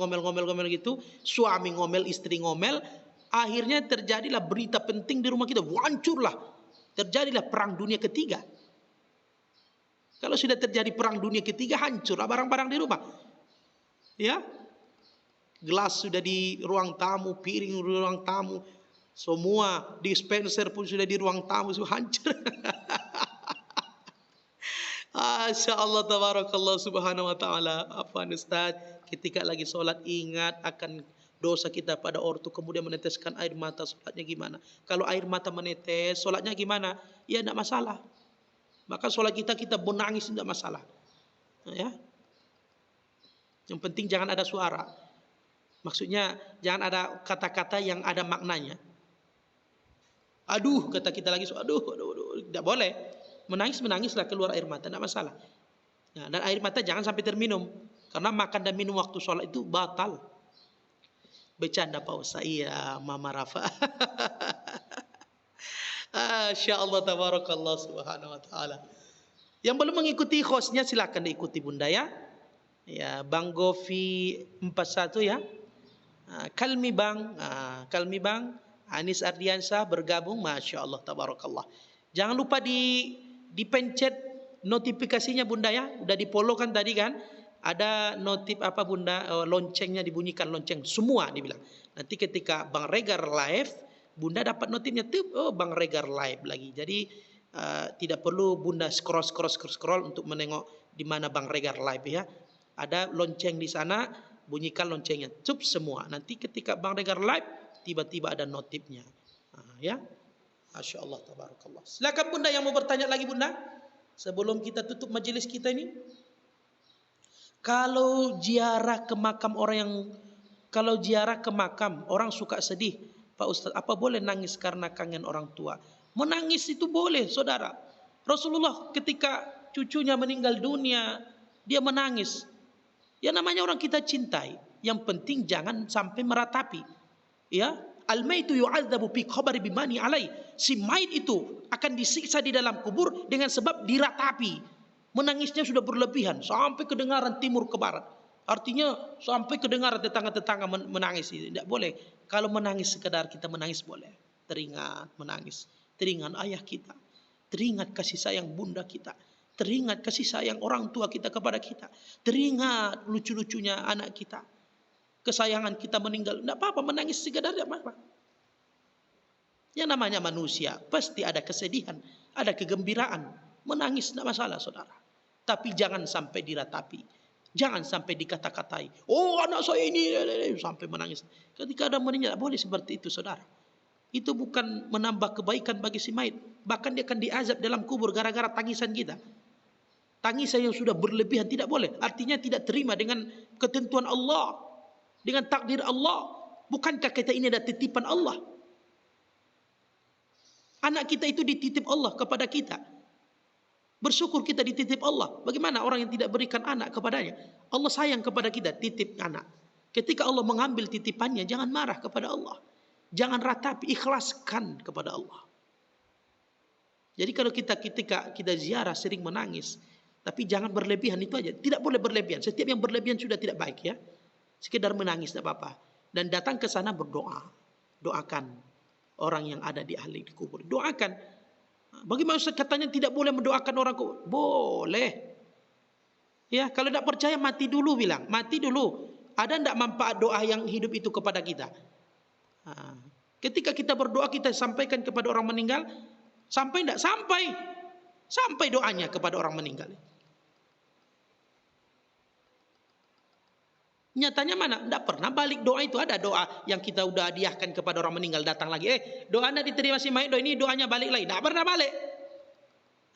gitu, suami ngomel, istri ngomel, akhirnya terjadilah berita penting di rumah kita, hancurlah. Terjadilah perang dunia ketiga. Kalau sudah terjadi perang dunia ketiga, hancurlah barang-barang di rumah. Ya, gelas sudah di ruang tamu, piring di ruang tamu, semua dispenser pun sudah di ruang tamu, sudah hancur. Masya Allah, tabarakallah, subhanahu wa ta'ala. Apa Ustaz, ketika lagi sholat ingat akan dosa kita pada ortu, kemudian meneteskan air mata, sholatnya gimana? Kalau air mata menetes, sholatnya gimana? Ya tidak masalah. Maka sholat kita menangis tidak masalah. Ya. Yang penting jangan ada suara. Maksudnya jangan ada kata-kata yang ada maknanya. Aduh, kata kita lagi, aduh, tidak boleh. Menangislah keluar air mata, tidak masalah. Nah, dan air mata jangan sampai terminum, karena makan dan minum waktu sholat itu batal. Bercanda Pak Ustaz, iya Mama Rafa. Masya Allah, tabarakallah, subhanahu wa ta'ala. Yang belum mengikuti hostnya silakan diikuti Bunda ya. Ya, Bang Govi 41 ya. Kalmi Bang, Anis Ardiansyah bergabung, Masya Allah, tabarakallah. Jangan lupa dipencet notifikasinya Bunda ya. Udah di-follow kan tadi kan? Ada notif apa Bunda, loncengnya dibunyikan, lonceng semua dibilang. Nanti ketika Bang Regar live, Bunda dapat notifnya tuh, oh Bang Regar live lagi. Jadi tidak perlu Bunda scroll untuk menengok di mana Bang Regar live ya. Ada lonceng di sana, bunyikan loncengnya, cup semua. Nanti ketika Bang Regar live, tiba-tiba ada notifnya. Ya. Masya Allah, tabarakallah. Silakan Bunda yang mau bertanya lagi Bunda, sebelum kita tutup majelis kita ini. Kalau ziarah ke makam orang suka sedih, Pak Ustaz, apa boleh nangis karena kangen orang tua? Menangis itu boleh, saudara. Rasulullah ketika cucunya meninggal dunia, dia menangis. Ya namanya orang kita cintai. Yang penting jangan sampai meratapi. Ya, al-maitu yu'adzabu fi qabri bimani alai. Si mayit itu akan disiksa di dalam kubur dengan sebab diratapi. Menangisnya sudah berlebihan sampai kedengaran timur ke barat. Artinya sampai kedengaran tetangga-tetangga menangis. Tidak boleh. Kalau menangis sekedar kita menangis boleh. Teringat menangis. Teringat ayah kita. Teringat kasih sayang bunda kita. Teringat kasih sayang orang tua kita kepada kita. Teringat lucu-lucunya anak kita. Kesayangan kita meninggal. Tidak apa-apa menangis sekedar tidak apa-apa. Yang namanya manusia pasti ada kesedihan, ada kegembiraan. Menangis tidak masalah saudara. Tapi jangan sampai diratapi. Jangan sampai dikata-katai. Oh anak saya ini sampai menangis. Ketika ada meninggal boleh seperti itu saudara. Itu bukan menambah kebaikan bagi si mayit. Bahkan dia akan diazab dalam kubur gara-gara tangisan kita. Tangisan yang sudah berlebihan tidak boleh. Artinya tidak terima dengan ketentuan Allah. Dengan takdir Allah. Bukankah kita ini ada titipan Allah? Anak kita itu dititip Allah kepada kita. Bersyukur kita dititip Allah. Bagaimana orang yang tidak berikan anak kepadanya? Allah sayang kepada kita, titip anak. Ketika Allah mengambil titipannya, jangan marah kepada Allah. Jangan ratapi, ikhlaskan kepada Allah. Jadi kalau ketika kita ziarah sering menangis, tapi jangan berlebihan, itu aja. Tidak boleh berlebihan. Setiap yang berlebihan sudah tidak baik ya. Sekedar menangis tidak apa-apa. Dan datang ke sana berdoa. Doakan orang yang ada di ahli kubur. Doakan. Bagaimana katanya tidak boleh mendoakan orang kubur? Boleh. Ya, kalau tidak percaya mati dulu bilang. Mati dulu. Ada tidak manfaat doa yang hidup itu kepada kita? Ketika kita berdoa kita sampaikan kepada orang meninggal, sampai tidak? Sampai doanya kepada orang meninggal. Nyatanya mana? Tidak pernah balik doa itu. Ada doa yang kita udah hadiahkan kepada orang meninggal, datang lagi. Doa anda diterima si mayit, doa ini doanya balik lagi. Tidak pernah balik.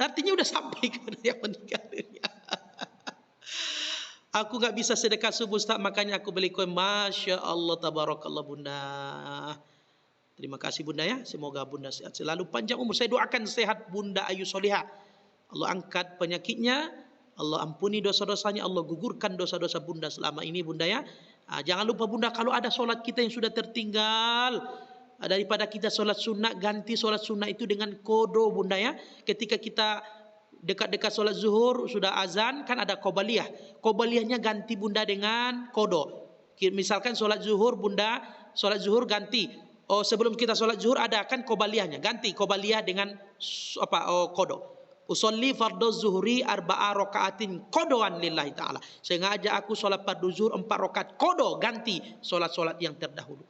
Artinya udah sampai kepada yang meninggal. Aku nggak bisa sedekah subuh Ustaz, makanya aku beli kue. Masya Allah, tabarakallah bunda. Terima kasih bunda ya. Semoga bunda sehat selalu, panjang umur. Saya doakan sehat bunda Ayu Solihah. Allah angkat penyakitnya, Allah ampuni dosa-dosanya, Allah gugurkan dosa-dosa bunda selama ini bunda ya. Jangan lupa bunda, kalau ada solat kita yang sudah tertinggal, daripada kita solat sunnah, ganti solat sunnah itu dengan kodo bunda ya. Ketika kita dekat-dekat solat zuhur sudah azan, kan ada qobaliyah. Qobaliyahnya ganti bunda dengan kodo. Misalkan solat zuhur bunda, solat zuhur ganti. Sebelum kita solat zuhur ada kan qobaliyahnya, ganti qobaliyah dengan kodo. Usolli fardhu zuhri arba'a rakaatin kodoan lillahi ta'ala. Sengaja aku solat fardu zuhur 4 rakaat kodo, ganti solat-solat yang terdahulu.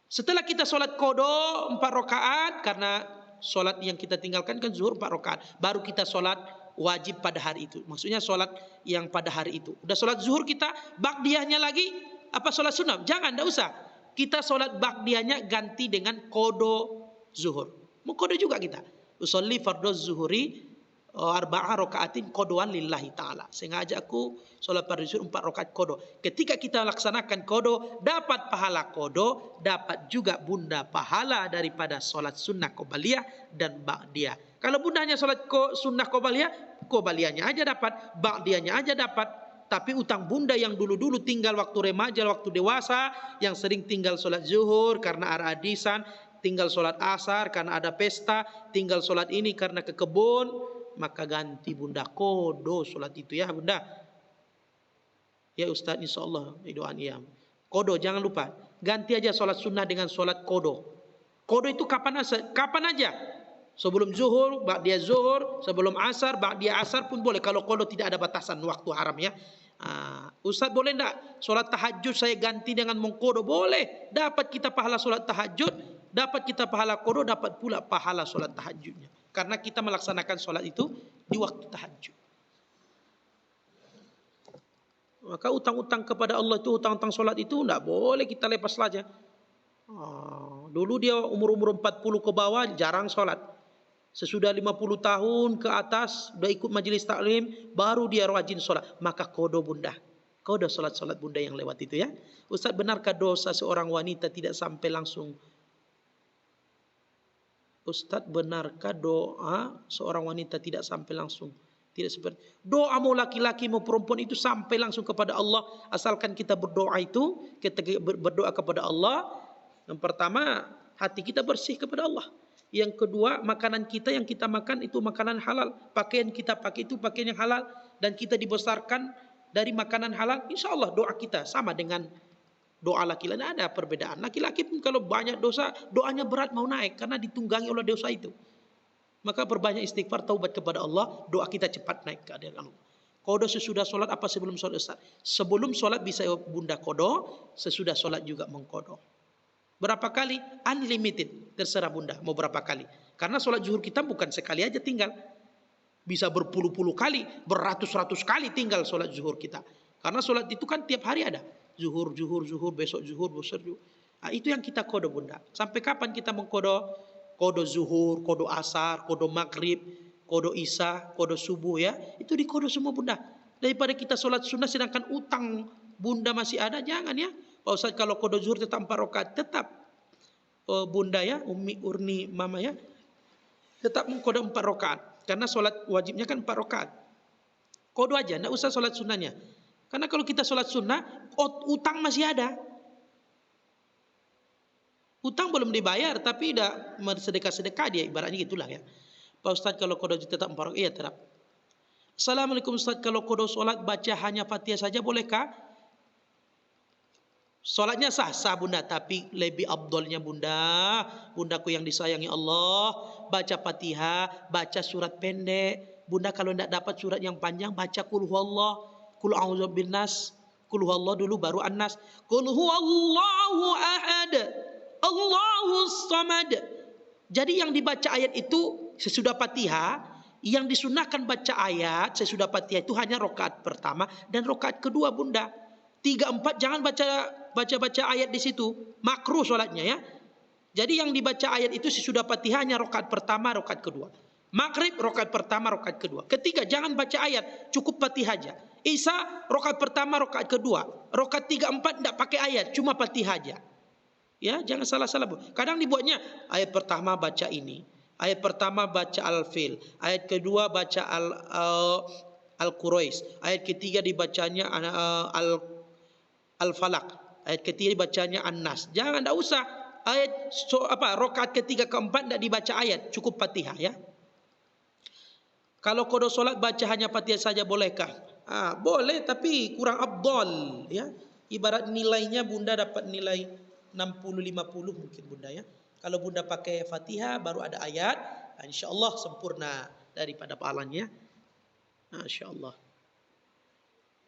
Setelah kita solat kodo 4 rakaat, karena solat yang kita tinggalkan kan zuhur 4 rakaat, baru kita solat wajib pada hari itu. Maksudnya solat yang pada hari itu. Udah solat zuhur kita, ba'diyahnya lagi apa solat sunnah? Jangan, tidak usah. Kita solat ba'diyahnya ganti dengan kodo zuhur. Mau kodo juga kita. Usolli fardhu zuhuri arba'a rakaatin kodoan lillahi ta'ala. Sengaja aku solat fardu zuhur 4 rakaat kodo. Ketika kita laksanakan kodo, dapat pahala kodo, dapat juga bunda pahala daripada solat sunnah qobaliyah dan ba'diyah. Kalau bunda hanya solat sunnah qobaliyah, qobaliyahnya aja dapat, ba'diyahnya aja dapat. Tapi utang bunda yang dulu-dulu tinggal waktu remaja, waktu dewasa, yang sering tinggal solat zuhur karena ada hadisan, tinggal solat asar karena ada pesta, tinggal solat ini karena ke kebun, maka ganti bunda kodo solat itu ya bunda. Ya Ustaz, insyaallah doaan ya. Kodo jangan lupa, ganti aja solat sunnah dengan solat kodo. Kodo itu kapan aja. Sebelum zuhur, ba'diyah zuhur, sebelum asar, ba'diyah asar pun boleh. Kalau kodo tidak ada batasan waktu haram ya. Ustaz boleh enggak solat tahajud saya ganti dengan mengkodo? Boleh. Dapat kita pahala solat tahajud, dapat kita pahala kodo, dapat pula pahala solat tahajudnya. Karena kita melaksanakan solat itu di waktu tahajud. Maka utang-utang kepada Allah itu, utang-utang solat itu tidak boleh kita lepas saja. Dulu dia umur 40 ke bawah jarang solat. Sesudah 50 tahun ke atas sudah ikut majelis taklim, baru dia rajin solat. Maka kodo bunda, kodo solat-solat bunda yang lewat itu ya. Ustaz, benarkah dosa seorang wanita tidak sampai langsung? Ustaz, benarkah doa seorang wanita tidak sampai langsung? Tidak seperti doa mau laki-laki mau perempuan itu sampai langsung kepada Allah, asalkan kita berdoa itu, kita berdoa kepada Allah. Yang pertama, hati kita bersih kepada Allah. Yang kedua, makanan kita yang kita makan itu makanan halal. Pakaian kita pakai itu pakaian yang halal. Dan kita dibesarkan dari makanan halal. Insya Allah doa kita sama dengan doa laki-laki. Ada perbedaan. Laki-laki pun kalau banyak dosa, doanya berat mau naik. Karena ditunggangi oleh dosa itu. Maka perbanyak istighfar, taubat kepada Allah. Doa kita cepat naik ke hadirat Allah. Kodo sesudah solat apa sebelum solat Ustaz? Sebelum solat bisa bunda kodo. Sesudah solat juga mengkodo. Berapa kali? Unlimited. Terserah bunda mau berapa kali. Karena solat zuhur kita bukan sekali aja tinggal. Bisa berpuluh-puluh kali, beratus-ratus kali tinggal solat zuhur kita. Karena solat itu kan tiap hari ada. Zuhur, besok zuhur, besok zuhur. Itu yang kita kodo bunda. Sampai kapan kita mengkodo? Kodo zuhur, kodo asar, kodo maghrib, kodo isya, kodo subuh ya. Itu dikodo semua bunda. Daripada kita solat sunnah sedangkan utang bunda masih ada, jangan ya. Pak Ustaz, kalau kodo zuhur tetap 4 rakaat, tetap bunda ya, umi, urni, mama ya, tetap mengkodo 4 rakaat. Karena solat wajibnya kan 4 rakaat. Kodo aja, tidak usah solat sunnahnya. Karena kalau kita solat sunnah, utang masih ada. Utang belum dibayar, tapi udah sedekah-sedekah dia, ibaratnya gitulah ya. Pak Ustaz, kalau kodo tetap 4 rakaat, iya tetap. Assalamualaikum Ustaz, kalau kodo solat baca hanya Fatihah saja bolehkah? Solatnya sah bunda, tapi lebih abdolnya bunda, bundaku yang disayangi Allah, baca Fatihah, baca surat pendek. Bunda kalau tidak dapat surat yang panjang, baca Qul huwallah, Qul a'udzu binnas, Qul huwallah dulu baru an-nas. Qul huwallahu ahad, Allahus samad. Jadi yang dibaca ayat itu sesudah Fatihah, yang disunahkan baca ayat sesudah Fatihah itu hanya rakaat pertama dan rakaat kedua bunda. 3-4 jangan baca ayat di situ, makruh solatnya ya. Jadi yang dibaca ayat itu sesudah Fatihahnya rakaat pertama, rakaat kedua. Maghrib rakaat pertama, rakaat kedua. Ketiga jangan baca ayat, cukup Fatihah aja. Isya rakaat pertama, rakaat kedua. Rakaat 3-4 tidak pakai ayat, cuma Fatihah aja. Ya, jangan salah-salah. Kadang dibuatnya ayat pertama baca ini, ayat pertama baca Al-Fil, ayat kedua baca Al-Quraish, ayat ketiga dibacanya Al-Falaq, ayat ketiga dibacanya An-Nas. Jangan, tidak usah. Rakaat ketiga keempat tidak dibaca ayat, cukup Fatihah ya. Kalau qada solat baca hanya Fatihah saja bolehkah? Boleh, tapi kurang afdal ya. Ibarat nilainya Bunda dapat nilai 60-50 mungkin Bunda ya. Kalau Bunda pakai Fatihah baru ada ayat, insyaallah sempurna daripada pahalanya. Masyaallah.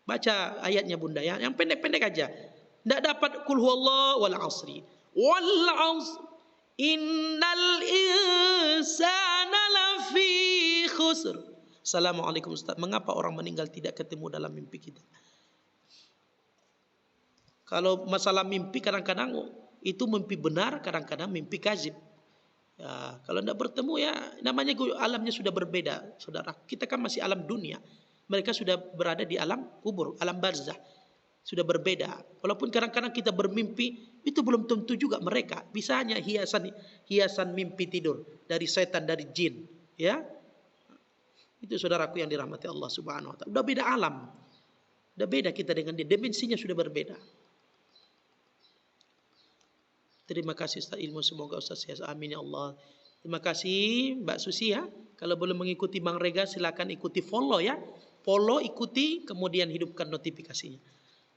Baca ayatnya Bunda ya, yang pendek-pendek aja. Tidak dapat qul huwallahu wal asri. Wal asr innal insana lafi khusr. Assalamualaikum Ustaz. Mengapa orang meninggal tidak ketemu dalam mimpi kita? Kalau masalah mimpi kadang-kadang itu mimpi benar, kadang-kadang mimpi kazib. Ya, kalau tidak bertemu ya namanya alamnya sudah berbeda, saudara. Kita kan masih alam dunia. Mereka sudah berada di alam kubur, alam barzah. Sudah berbeda. Walaupun kadang-kadang kita bermimpi, itu belum tentu juga mereka. Bisa hanya hiasan mimpi tidur dari setan, dari jin. Ya, itu saudaraku yang dirahmati Allah Subhanahu Wa Taala. Udah beda alam. Udah beda kita dengan dia. Dimensinya sudah berbeda. Terima kasih Ustaz ilmu, semoga Ustaz sehat. Amin ya Allah. Terima kasih Mbak Susi ya. Kalau belum mengikuti Bang Rega silakan ikuti follow ya. Follow, ikuti, kemudian hidupkan notifikasinya.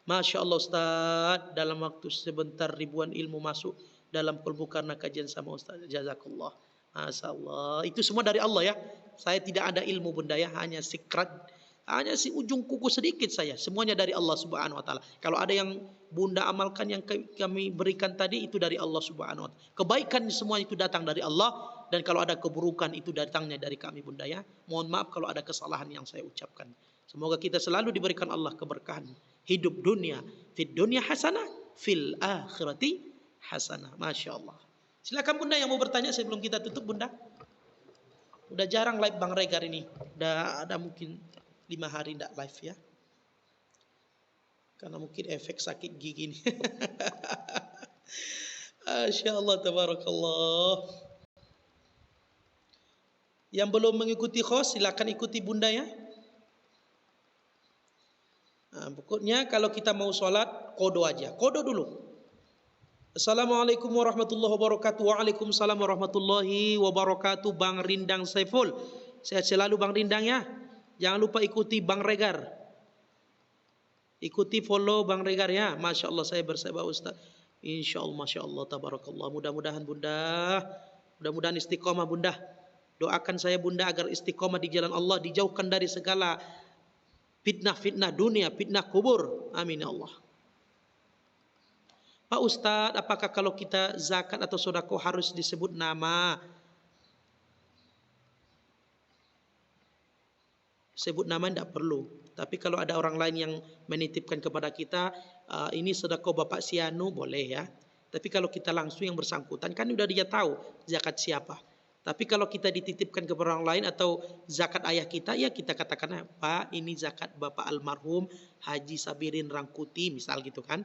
Masya Allah Ustaz, dalam waktu sebentar ribuan ilmu masuk dalam kolbu karena kajian sama Ustaz. Jazakallah. Masya Allah. Itu semua dari Allah ya. Saya tidak ada ilmu Bunda ya, hanya sikrat, hanya si ujung kuku sedikit saya. Semuanya dari Allah Subhanahu Wa Taala. Kalau ada yang Bunda amalkan yang kami berikan tadi itu dari Allah Subhanahu Wa Taala. Kebaikan semua itu datang dari Allah, dan kalau ada keburukan itu datangnya dari kami Bunda ya. Mohon maaf kalau ada kesalahan yang saya ucapkan. Semoga kita selalu diberikan Allah keberkahan. Hidup dunia, fid dunia hasanah, fil akhirati hasanah. Masya Allah. Silakan Bunda yang mau bertanya sebelum kita tutup Bunda. Udah jarang live Bang Regar ini. Udah ada mungkin 5 hari tidak live ya. Karena mungkin efek sakit gigi ini. Masya Allah, tabarakallah. Yang belum mengikuti khos silakan ikuti Bunda ya. Pokoknya kalau kita mau sholat kodo aja, kodo dulu. Assalamualaikum warahmatullahi wabarakatuh. Waalaikumsalam warahmatullahi wabarakatuh. Bang Rindang Saiful, sehat selalu Bang Rindang ya. Jangan lupa ikuti Bang Regar, ikuti follow Bang Regar ya. Masya Allah saya bersama Ustaz. Insya Allah, Masya Allah, tabarakallah. Mudah-mudahan Bunda, mudah-mudahan istiqomah Bunda. Doakan saya Bunda agar istiqomah di jalan Allah, dijauhkan dari segala fitnah-fitnah dunia, fitnah kubur. Amin ya Allah. Pak Ustadz, apakah kalau kita zakat atau sedekah harus disebut nama? Sebut nama tidak perlu. Tapi kalau ada orang lain yang menitipkan kepada kita, ini sedekah Bapak Sianu, boleh ya. Tapi kalau kita langsung yang bersangkutan, kan udah dia tahu zakat siapa. Tapi kalau kita dititipkan kepada orang lain atau zakat ayah kita, ya kita katakan, Pak ini zakat Bapak almarhum Haji Sabirin Rangkuti, misal gitu kan.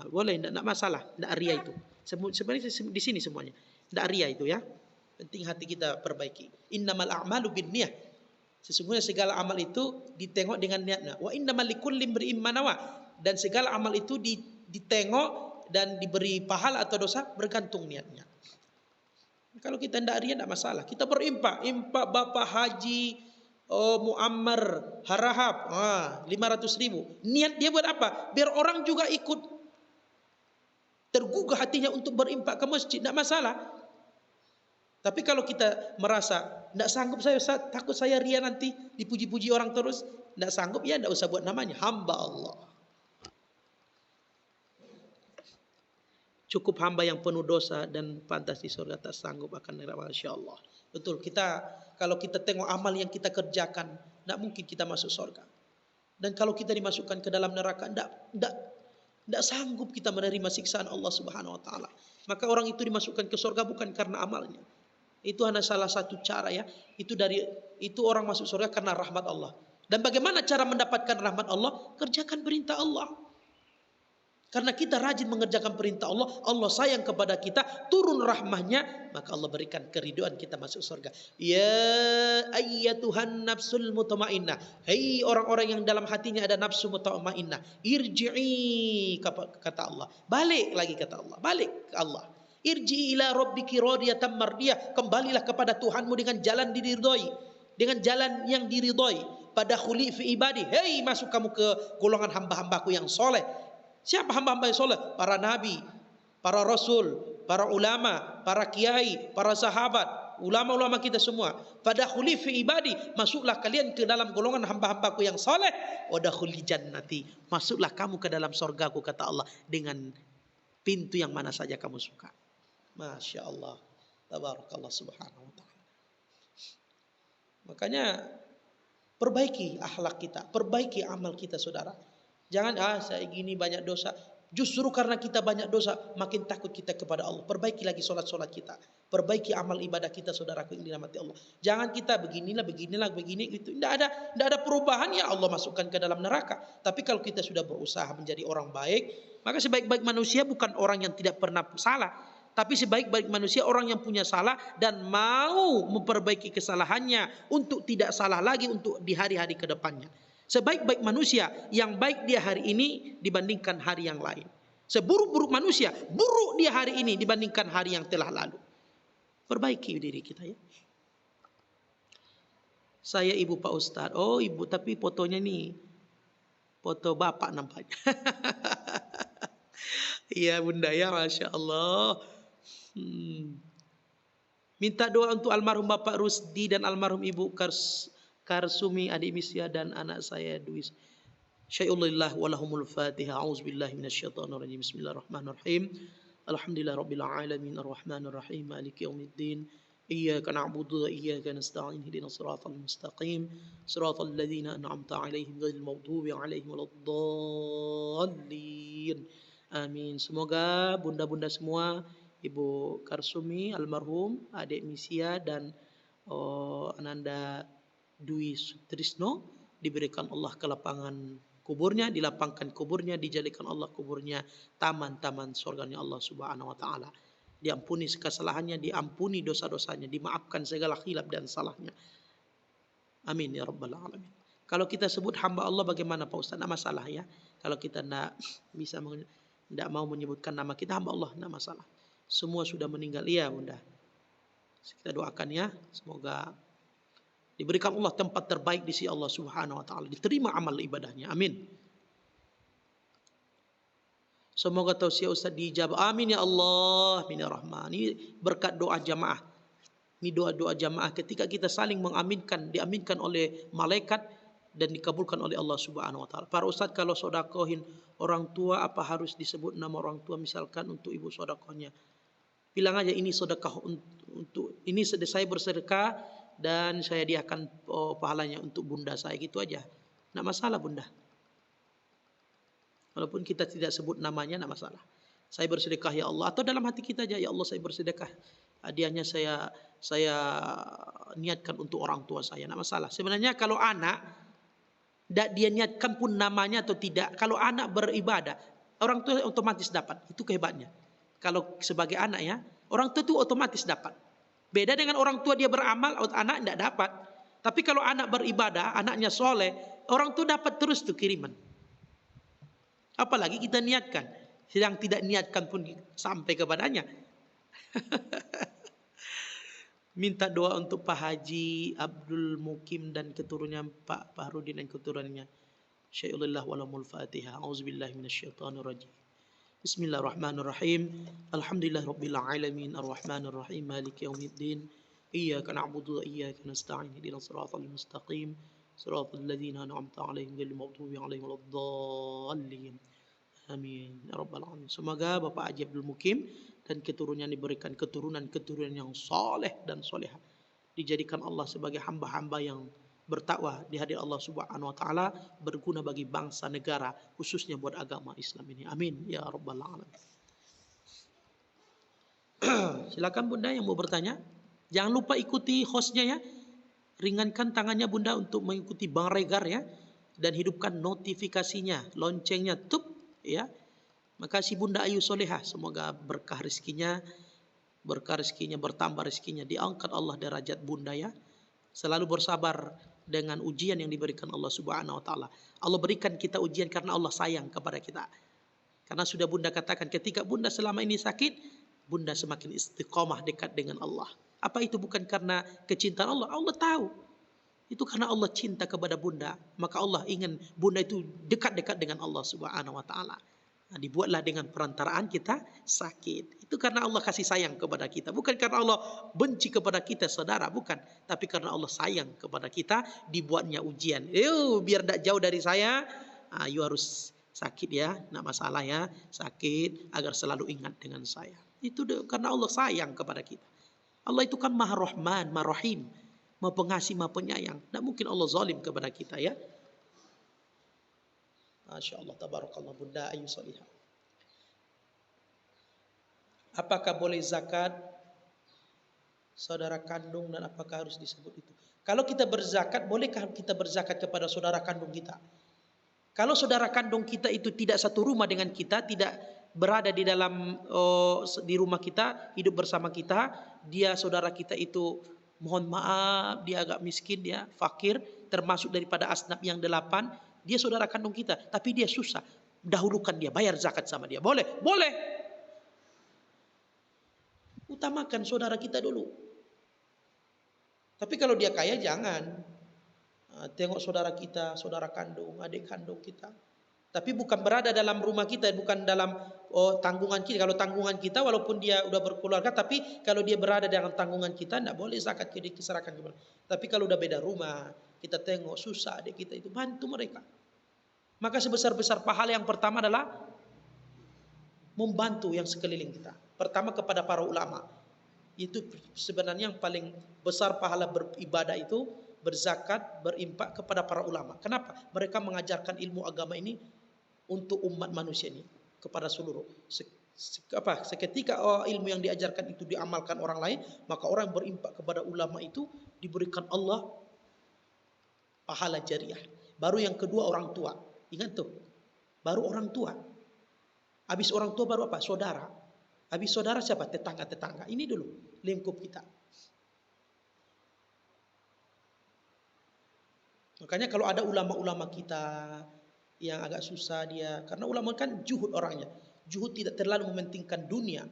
Boleh, tidak masalah, tidak ria itu. Sebenarnya di sini semuanya, tidak ria itu ya. Penting hati kita perbaiki. Innamal a'malu binniyah. Sesungguhnya segala amal itu ditengok dengan niatnya. Wa innamal likulli imri'in ma nawa. Dan segala amal itu ditengok dan diberi pahala atau dosa bergantung niatnya. Kalau kita tidak ria tidak masalah. Kita berimpak, impak Bapak Haji Muammar Harahap 500.000. Niat dia buat apa? Biar orang juga ikut tergugah hatinya untuk berimpak ke masjid, tidak masalah. Tapi kalau kita merasa tidak sanggup saya Ustaz, takut saya ria nanti dipuji-puji orang terus, tidak sanggup, ya tidak usah buat namanya hamba Allah. Cukup hamba yang penuh dosa dan pantas di surga, tak sanggup akan neraka. Masya Allah. Betul, kita kalau kita tengok amal yang kita kerjakan, tidak mungkin kita masuk surga. Dan kalau kita dimasukkan ke dalam neraka, tidak Tidak sanggup kita menerima siksaan Allah Subhanahu wa taala. Maka orang itu dimasukkan ke surga bukan karena amalnya. Itu hanya salah satu cara ya. Itu orang masuk surga karena rahmat Allah. Dan bagaimana cara mendapatkan rahmat Allah? Kerjakan perintah Allah. Karena kita rajin mengerjakan perintah Allah, Allah sayang kepada kita, turun rahmahnya, maka Allah berikan keriduan kita masuk surga. Ya ayyatuhan nafsul mutmainnah. Hei orang-orang yang dalam hatinya ada nafsu mutmainnah. Irji'i, kata Allah. Balik lagi kata Allah. Balik ke Allah. Irji'i ila rabbiki radiyatan mardiyah. Kembalilah kepada Tuhanmu dengan jalan diridhoi. Dengan jalan yang diridhoi. Pada khuli fi ibadi. Hei masuk kamu ke golongan hamba-hambaku yang soleh. Siapa hamba-hamba yang soleh? Para nabi, para rasul, para ulama, para kiai, para sahabat, ulama-ulama kita semua. Fadakhuli fi ibadi, masuklah kalian ke dalam golongan hamba-hambaku yang soleh. Wadakhuli jannati, masuklah kamu ke dalam surgaku kata Allah dengan pintu yang mana saja kamu suka. Masya Allah, tabarakallah subhanahu wa ta'ala. Makanya perbaiki akhlak kita, perbaiki amal kita saudara. Jangan saya gini banyak dosa. Justru karena kita banyak dosa, makin takut kita kepada Allah. Perbaiki lagi solat-solat kita. Perbaiki amal ibadah kita saudaraku yang dirahmati Allah. Jangan kita begini itu. Tidak ada perubahan ya Allah masukkan ke dalam neraka. Tapi kalau kita sudah berusaha menjadi orang baik, maka sebaik-baik manusia bukan orang yang tidak pernah salah. Tapi sebaik-baik manusia orang yang punya salah dan mau memperbaiki kesalahannya untuk tidak salah lagi untuk di hari-hari ke depannya. Sebaik-baik manusia yang baik dia hari ini dibandingkan hari yang lain. Seburuk-buruk manusia buruk dia hari ini dibandingkan hari yang telah lalu. Perbaiki diri kita ya. Saya ibu Pak Ustadz. Oh ibu tapi fotonya nih foto bapak nampaknya. Iya bunda ya Masya Allah. Minta doa untuk almarhum Bapak Rusdi dan almarhum Ibu Karsumi adik Misya dan anak saya Dwi. Syai'ulillah walahumul Fatihah. A'udzubillahi minasyaitonir rajim. Bismillahirrahmanirrahim. Alhamdulillahirabbil alamin arrahmanir rahim maliki yaumiddin. Iyyaka na'budu wa iyyaka nasta'in ihdinas siratal mustaqim siratal ladzina an'amta 'alaihim ghairil maghdubi alaihim waladdallin. Amin. Semoga bunda-bunda semua, Ibu Karsumi almarhum, adik Misya dan Ananda Dwi Sutrisno diberikan Allah kelapangan kuburnya, dilapangkan kuburnya, dijadikan Allah kuburnya taman-taman surganya Allah Subhanahu wa taala. Diampuni kesalahannya, diampuni dosa-dosanya, dimaafkan segala khilaf dan salahnya. Amin ya rabbal alamin. Kalau kita sebut hamba Allah bagaimana Pak Ustaz? Tidak masalah ya. Kalau kita tidak mau menyebutkan nama kita hamba Allah, tidak masalah. Semua sudah meninggal. Iya bunda. Kita doakan ya. Semoga diberikan Allah tempat terbaik di sisi Allah Subhanahu wa taala. Diterima amal ibadahnya. Amin. Semoga tausiah Ustaz dijabah. Amin ya Allah. Amin ya Rahman. Ini berkat doa jamaah. Ini doa-doa jamaah ketika kita saling mengaminkan, diaminkan oleh malaikat dan dikabulkan oleh Allah Subhanahu wa taala. Para ustaz kalau sedekahin orang tua apa harus disebut nama orang tua misalkan untuk ibu sedekahnya? Bilang aja ini sedekah untuk ini saya bersedekah dan saya diakan pahalanya untuk bunda saya, gitu aja. Enggak masalah bunda. Walaupun kita tidak sebut namanya enggak masalah. Saya bersedekah ya Allah, atau dalam hati kita aja ya Allah saya bersedekah. Hadiahnya saya niatkan untuk orang tua saya, enggak masalah. Sebenarnya kalau anak dia niatkan pun namanya atau tidak, kalau anak beribadah, orang tua otomatis dapat. Itu kehebatnya. Kalau sebagai anak ya, orang tua itu otomatis dapat. Beda dengan orang tua dia beramal, anak tidak dapat. Tapi kalau anak beribadah, anaknya soleh, orang tua dapat terus tuh kiriman. Apalagi kita niatkan. Sedang tidak niatkan pun sampai kepadanya. Minta doa untuk Pak Haji Abdul Mukim dan keturunannya Pak Fahrudin dan keturunannya. Syai'ulillah walamul Fatihah. Auzubillahi minasyaitonir rajim. Bismillahirrahmanirrahim. Alhamdulillahirabbil alamin arrahmanir rahim maliki yaumiddin. Iyyaka na'budu wa iyyaka nasta'in ihdinas siratal mustaqim siratal ladzina an'amta 'alaihim ghairil maghdubi 'alaihim waladdallin. Amin ya rabbal alamin. Semoga Bapak Haji Abdul Mukim dan keturunannya diberikan keturunan yang saleh dan solehah. Dijadikan Allah sebagai hamba-hamba yang bertakwa di hadirat Allah Subhanahu wa taala, berguna bagi bangsa negara, khususnya buat agama Islam ini. Amin ya rabbal alamin. Silakan Bunda yang mau bertanya. Jangan lupa ikuti hostnya ya. Ringankan tangannya Bunda untuk mengikuti Bang Regar ya, dan hidupkan notifikasinya, loncengnya tup ya. Makasih Bunda Ayu Solehah, semoga berkah rezekinya, bertambah rezekinya, diangkat Allah derajat Bunda ya. Selalu bersabar dengan ujian yang diberikan Allah Subhanahu wa taala. Allah berikan kita ujian karena Allah sayang kepada kita. Karena sudah Bunda katakan, ketika Bunda selama ini sakit, Bunda semakin istiqomah dekat dengan Allah. Apa itu bukan karena kecintaan Allah? Allah tahu. Itu karena Allah cinta kepada Bunda. Maka Allah ingin Bunda itu dekat-dekat dengan Allah Subhanahu wa taala. Nah, dibuatlah dengan perantaraan kita sakit. Itu karena Allah kasih sayang kepada kita. Bukan karena Allah benci kepada kita, saudara. Bukan. Tapi karena Allah sayang kepada kita, dibuatnya ujian. Biar tidak jauh dari saya, you harus sakit ya. Tidak masalah ya. Sakit agar selalu ingat dengan saya. Itu karena Allah sayang kepada kita. Allah itu kan Maha Rahman, Maha Rahim, Maha Pengasih, Maha Penyayang. Tidak mungkin Allah zalim kepada kita ya. Masya Allah, tabarakallah Bunda Ayu Solihah. Apakah boleh zakat saudara kandung dan apakah harus disebut itu? Kalau kita berzakat, bolehkah kita berzakat kepada saudara kandung kita? Kalau saudara kandung kita itu tidak satu rumah dengan kita, tidak berada di dalam di rumah kita, hidup bersama kita, dia saudara kita itu mohon maaf, dia agak miskin, dia fakir, termasuk daripada asnaf yang 8, dia saudara kandung kita, tapi dia susah, dahulukan dia, bayar zakat sama dia. Boleh? Boleh. Utamakan saudara kita dulu. Tapi kalau dia kaya jangan. Tengok saudara kita, saudara kandung, adik kandung kita. Tapi bukan berada dalam rumah kita, bukan dalam tanggungan kita. Kalau tanggungan kita, walaupun dia udah berkeluarga, tapi kalau dia berada dalam tanggungan kita, tidak boleh zakat diserahkan kepada. Tapi kalau udah beda rumah, kita tengok susah adik kita itu, bantu mereka. Maka sebesar-besar pahala yang pertama adalah membantu yang sekeliling kita. Pertama kepada para ulama. Itu sebenarnya yang paling besar pahala beribadah itu, berzakat, berimpak kepada para ulama. Kenapa? Mereka mengajarkan ilmu agama ini untuk umat manusia ini kepada seluruh. Seketika ilmu yang diajarkan itu diamalkan orang lain, maka orang yang berimpak kepada ulama itu diberikan Allah pahala jariah. Baru yang kedua orang tua. Ingat tuh. Baru orang tua. Habis orang tua baru apa? Saudara. Habis saudara siapa? Tetangga-tetangga. Ini dulu lingkup kita. Makanya kalau ada ulama-ulama kita yang agak susah dia, karena ulama kan juhud orangnya. Juhud tidak terlalu mementingkan dunia.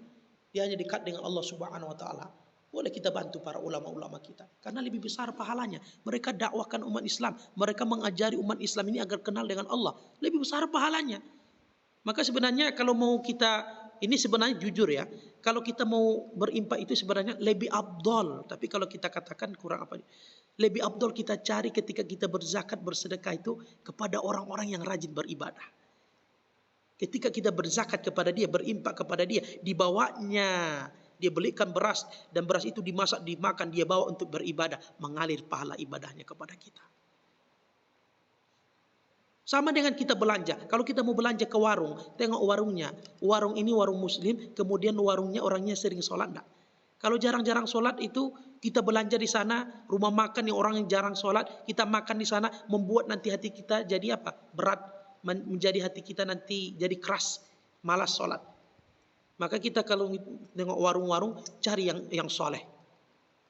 Dia hanya dekat dengan Allah Subhanahu wa taala. Boleh kita bantu para ulama-ulama kita karena lebih besar pahalanya. Mereka dakwahkan umat Islam, mereka mengajari umat Islam ini agar kenal dengan Allah. Lebih besar pahalanya. Maka sebenarnya kalau mau kita, ini sebenarnya jujur ya, kalau kita mau berimpak itu sebenarnya lebih afdol. Tapi kalau kita katakan kurang apa? Lebih afdol kita cari ketika kita berzakat, bersedekah itu kepada orang-orang yang rajin beribadah. Ketika kita berzakat kepada dia, berimpak kepada dia, dibawanya, dia belikan beras dan beras itu dimasak, dimakan, dia bawa untuk beribadah, mengalir pahala ibadahnya kepada kita. Sama dengan kita belanja. Kalau kita mau belanja ke warung, tengok warungnya. Warung ini warung muslim, kemudian warungnya orangnya sering sholat enggak? Kalau jarang-jarang sholat itu kita belanja di sana, rumah makan yang orang yang jarang sholat, kita makan di sana, membuat nanti hati kita jadi apa? Berat, menjadi hati kita nanti jadi keras, malas sholat. Maka kita kalau tengok warung-warung, cari yang soleh.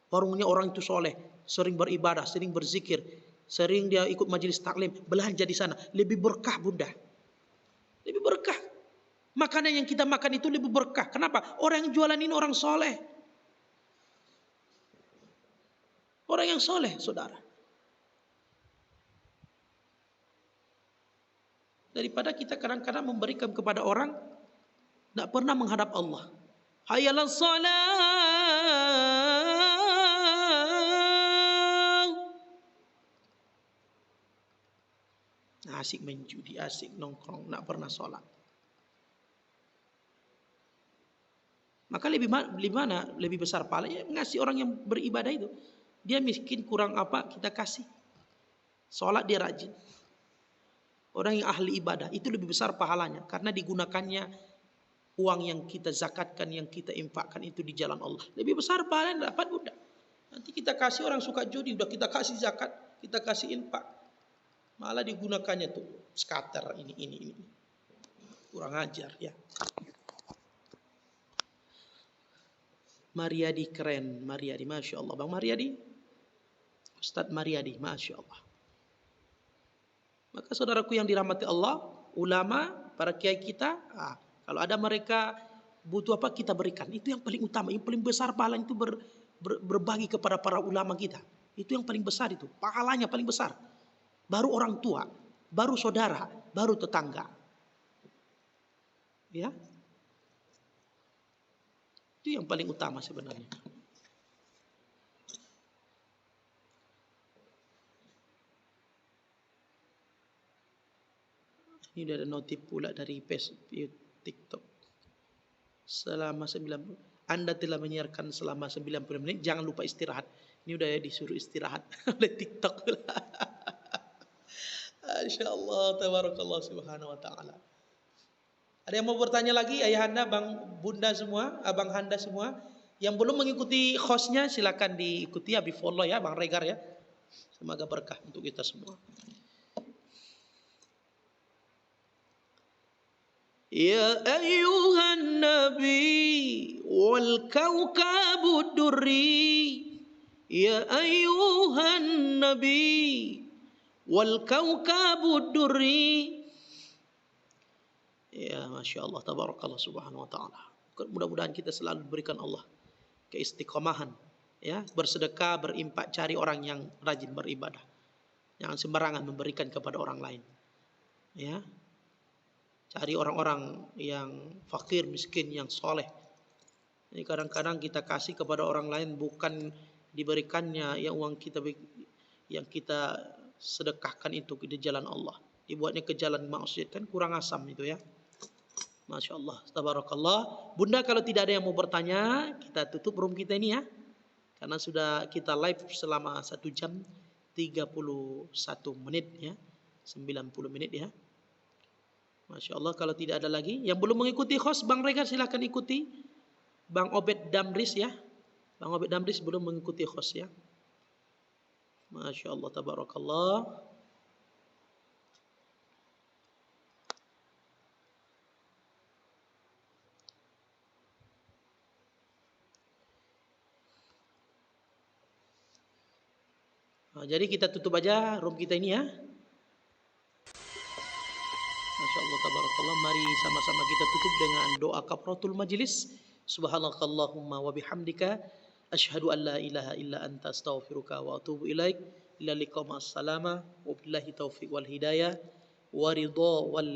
Warungnya orang itu soleh, sering beribadah, sering berzikir, sering dia ikut majelis taklim, belanja di sana. Lebih berkah Bunda. Lebih berkah. Makanan yang kita makan itu lebih berkah. Kenapa? Orang yang jualan ini orang soleh. Orang yang soleh, saudara. Daripada kita kadang-kadang memberikan kepada orang, tidak pernah menghadap Allah. Hayalan salat. Asik main judi, asik nongkrong, tidak pernah sholat. Maka lebih besar pahalanya ngasih orang yang beribadah itu. Dia miskin kurang apa kita kasih. Sholat dia rajin. Orang yang ahli ibadah itu lebih besar pahalanya karena digunakannya uang yang kita zakatkan, yang kita infakkan itu di jalan Allah. Lebih besar pahalanya dapat udah. Nanti kita kasih orang suka judi, udah kita kasih zakat, kita kasih infak. Malah digunakannya tuh scatter ini. Kurang ajar ya. Mariadi keren, Mariadi, Masya Allah. Bang Mariadi, Ustadz Mariadi, Masya Allah. Maka saudaraku yang dirahmati Allah, ulama, para kiai kita, kalau ada mereka butuh apa kita berikan. Itu yang paling utama, yang paling besar pahalanya itu berbagi kepada para ulama kita. Itu yang paling besar itu, pahalanya paling besar. Baru orang tua, baru saudara, baru tetangga. Ya. Itu yang paling utama sebenarnya. Ini udah ada notif pula dari Facebook, TikTok. Selama 90, Anda telah menyiarkan selama 90 menit, jangan lupa istirahat. Ini udah disuruh istirahat oleh TikTok. Insyaallah, tabarakallah subhanahu wa ta'ala. Ada yang mau bertanya lagi, ayahanda, bang, bunda semua, abang handa semua? Yang belum mengikuti hostnya silakan diikuti, habis follow ya, Bang Regar ya. Semoga berkah untuk kita semua. Ya ayyuhan nabi wal kawkabud durri. Ya ayyuhan nabi wal kawkabud durri. Ya, Masya Allah, tabarakallah subhanahu wa ta'ala. Mudah-mudahan kita selalu diberikan Allah keistiqomahan, ya, bersedekah, berimpak, cari orang yang rajin beribadah. Jangan sembarangan memberikan kepada orang lain. Ya. Cari orang-orang yang fakir, miskin, yang soleh. Jadi kadang-kadang kita kasih kepada orang lain bukan diberikannya yang uang kita yang kita sedekahkan itu di jalan Allah. Dibuatnya ke jalan maksiat, kan kurang asam itu ya. Masya Allah, tabarakallah. Bunda, kalau tidak ada yang mau bertanya, kita tutup room kita ini ya. Karena sudah kita live selama 1 jam 31 menit ya. 90 menit ya. Masya Allah, kalau tidak ada lagi. Yang belum mengikuti host, Bang Regar silahkan ikuti. Bang Obed Damris ya. Bang Obed Damris belum mengikuti host ya. Masya Allah, tabarakallah. Jadi kita tutup aja room kita ini ya. Masya Allah, tabarakallah. Mari sama-sama kita tutup dengan doa kafaratul majlis. Subhanakallahumma wa bihamdika asyhadu an la ilaha illa anta astaghfiruka wa atubu ilaik. Ila liqa ma'as salama wa billahi taufiq wal hidayah wa ridha wal